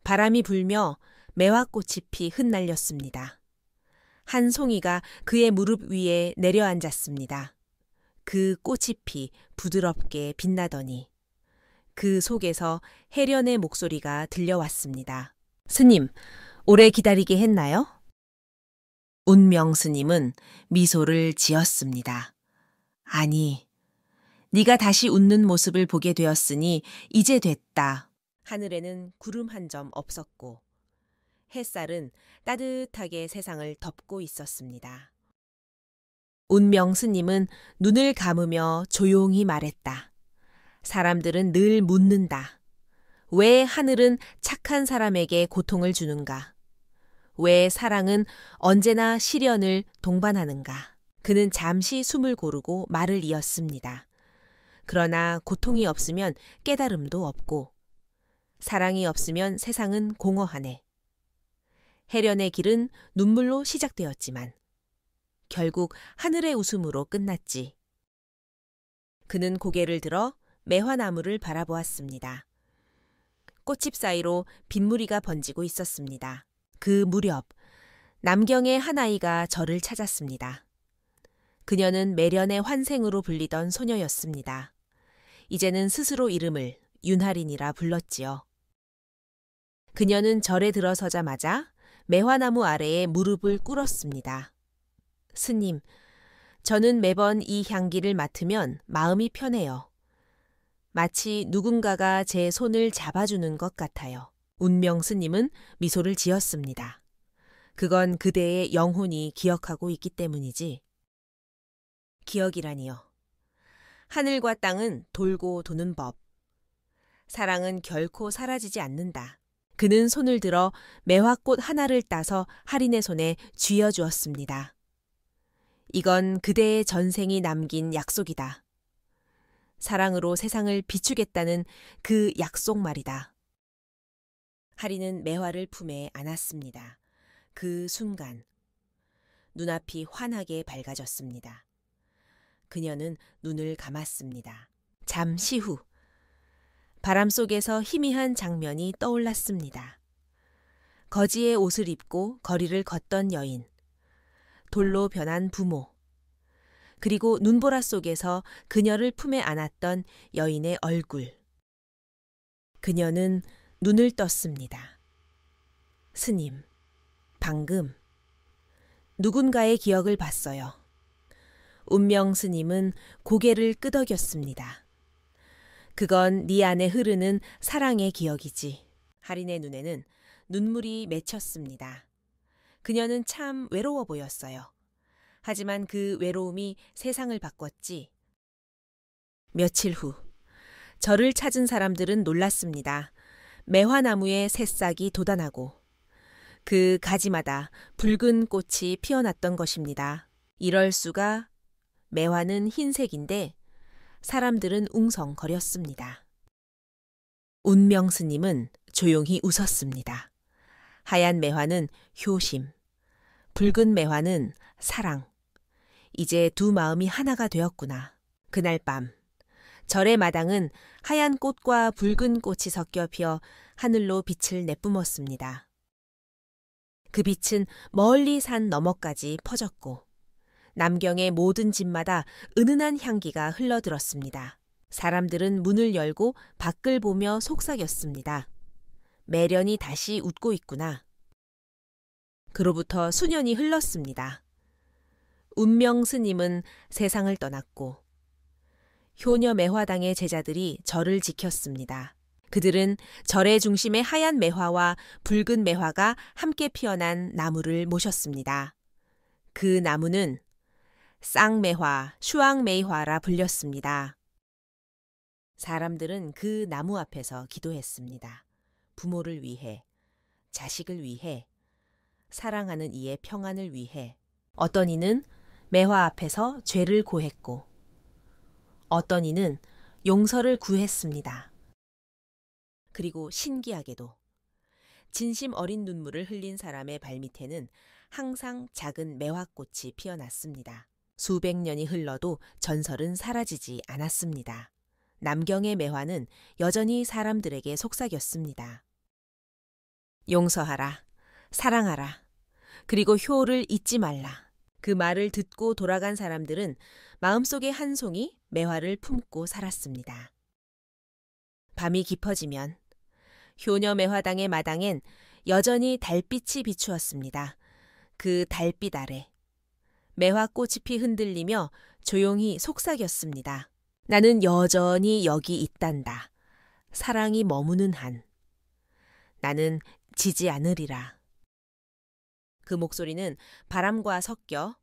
바람이 불며 매화꽃이 피 흩날렸습니다. 한 송이가 그의 무릎 위에 내려앉았습니다. 그 꽃이 피 부드럽게 빛나더니 그 속에서 혜련의 목소리가 들려왔습니다. 스님, 오래 기다리게 했나요? 운명스님은 미소를 지었습니다. 아니, 네가 다시 웃는 모습을 보게 되었으니 이제 됐다. 하늘에는 구름 한 점 없었고 햇살은 따뜻하게 세상을 덮고 있었습니다. 운명스님은 눈을 감으며 조용히 말했다. 사람들은 늘 묻는다. 왜 하늘은 착한 사람에게 고통을 주는가? 왜 사랑은 언제나 시련을 동반하는가? 그는 잠시 숨을 고르고 말을 이었습니다. 그러나 고통이 없으면 깨달음도 없고 사랑이 없으면 세상은 공허하네. 혜련의 길은 눈물로 시작되었지만 결국 하늘의 웃음으로 끝났지. 그는 고개를 들어 매화나무를 바라보았습니다. 꽃잎 사이로 빗무리가 번지고 있었습니다. 그 무렵 남경의 한 아이가 저를 찾았습니다. 그녀는 매련의 환생으로 불리던 소녀였습니다. 이제는 스스로 이름을 윤하린이라 불렀지요. 그녀는 절에 들어서자마자 매화나무 아래에 무릎을 꿇었습니다. 스님, 저는 매번 이 향기를 맡으면 마음이 편해요. 마치 누군가가 제 손을 잡아주는 것 같아요. 운명스님은 미소를 지었습니다. 그건 그대의 영혼이 기억하고 있기 때문이지. 기억이라니요. 하늘과 땅은 돌고 도는 법. 사랑은 결코 사라지지 않는다. 그는 손을 들어 매화꽃 하나를 따서 할인의 손에 쥐어주었습니다. 이건 그대의 전생이 남긴 약속이다. 사랑으로 세상을 비추겠다는 그 약속 말이다. 할인은 매화를 품에 안았습니다. 그 순간 눈앞이 환하게 밝아졌습니다. 그녀는 눈을 감았습니다. 잠시 후 바람 속에서 희미한 장면이 떠올랐습니다. 거지의 옷을 입고 거리를 걷던 여인, 돌로 변한 부모, 그리고 눈보라 속에서 그녀를 품에 안았던 여인의 얼굴. 그녀는 눈을 떴습니다. 스님, 방금 누군가의 기억을 봤어요. 운명 스님은 고개를 끄덕였습니다. 그건 네 안에 흐르는 사랑의 기억이지. 할인의 눈에는 눈물이 맺혔습니다. 그녀는 참 외로워 보였어요. 하지만 그 외로움이 세상을 바꿨지. 며칠 후 저를 찾은 사람들은 놀랐습니다. 매화나무에 새싹이 돋아나고 그 가지마다 붉은 꽃이 피어났던 것입니다. 이럴 수가. 매화는 흰색인데 사람들은 웅성거렸습니다. 운명 스님은 조용히 웃었습니다. 하얀 매화는 효심, 붉은 매화는 사랑. 이제 두 마음이 하나가 되었구나. 그날 밤 절의 마당은 하얀 꽃과 붉은 꽃이 섞여 피어 하늘로 빛을 내뿜었습니다. 그 빛은 멀리 산 너머까지 퍼졌고 남경의 모든 집마다 은은한 향기가 흘러들었습니다. 사람들은 문을 열고 밖을 보며 속삭였습니다. 매련이 다시 웃고 있구나. 그로부터 수년이 흘렀습니다. 운명 스님은 세상을 떠났고 효녀 매화당의 제자들이 절을 지켰습니다. 그들은 절의 중심에 하얀 매화와 붉은 매화가 함께 피어난 나무를 모셨습니다. 그 나무는 쌍매화, 슈앙메이화라 불렸습니다. 사람들은 그 나무 앞에서 기도했습니다. 부모를 위해, 자식을 위해, 사랑하는 이의 평안을 위해. 어떤 이는 매화 앞에서 죄를 고했고 어떤 이는 용서를 구했습니다. 그리고 신기하게도 진심 어린 눈물을 흘린 사람의 발밑에는 항상 작은 매화꽃이 피어났습니다. 수백 년이 흘러도 전설은 사라지지 않았습니다. 남경의 매화는 여전히 사람들에게 속삭였습니다. 용서하라, 사랑하라, 그리고 효를 잊지 말라. 그 말을 듣고 돌아간 사람들은 마음속에 한 송이 매화를 품고 살았습니다. 밤이 깊어지면 효녀 매화당의 마당엔 여전히 달빛이 비추었습니다. 그 달빛 아래 매화꽃이 피 흔들리며 조용히 속삭였습니다. 나는 여전히 여기 있단다. 사랑이 머무는 한. 나는 지지 않으리라. 그 목소리는 바람과 섞여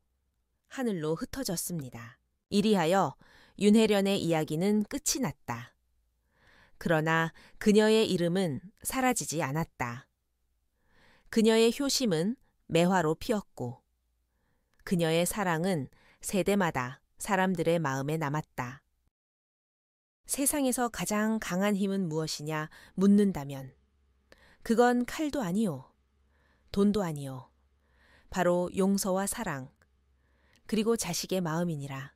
하늘로 흩어졌습니다. 이리하여 윤혜련의 이야기는 끝이 났다. 그러나 그녀의 이름은 사라지지 않았다. 그녀의 효심은 매화로 피었고 그녀의 사랑은 세대마다 사람들의 마음에 남았다. 세상에서 가장 강한 힘은 무엇이냐 묻는다면 그건 칼도 아니요, 돈도 아니요, 바로 용서와 사랑, 그리고 자식의 마음이니라.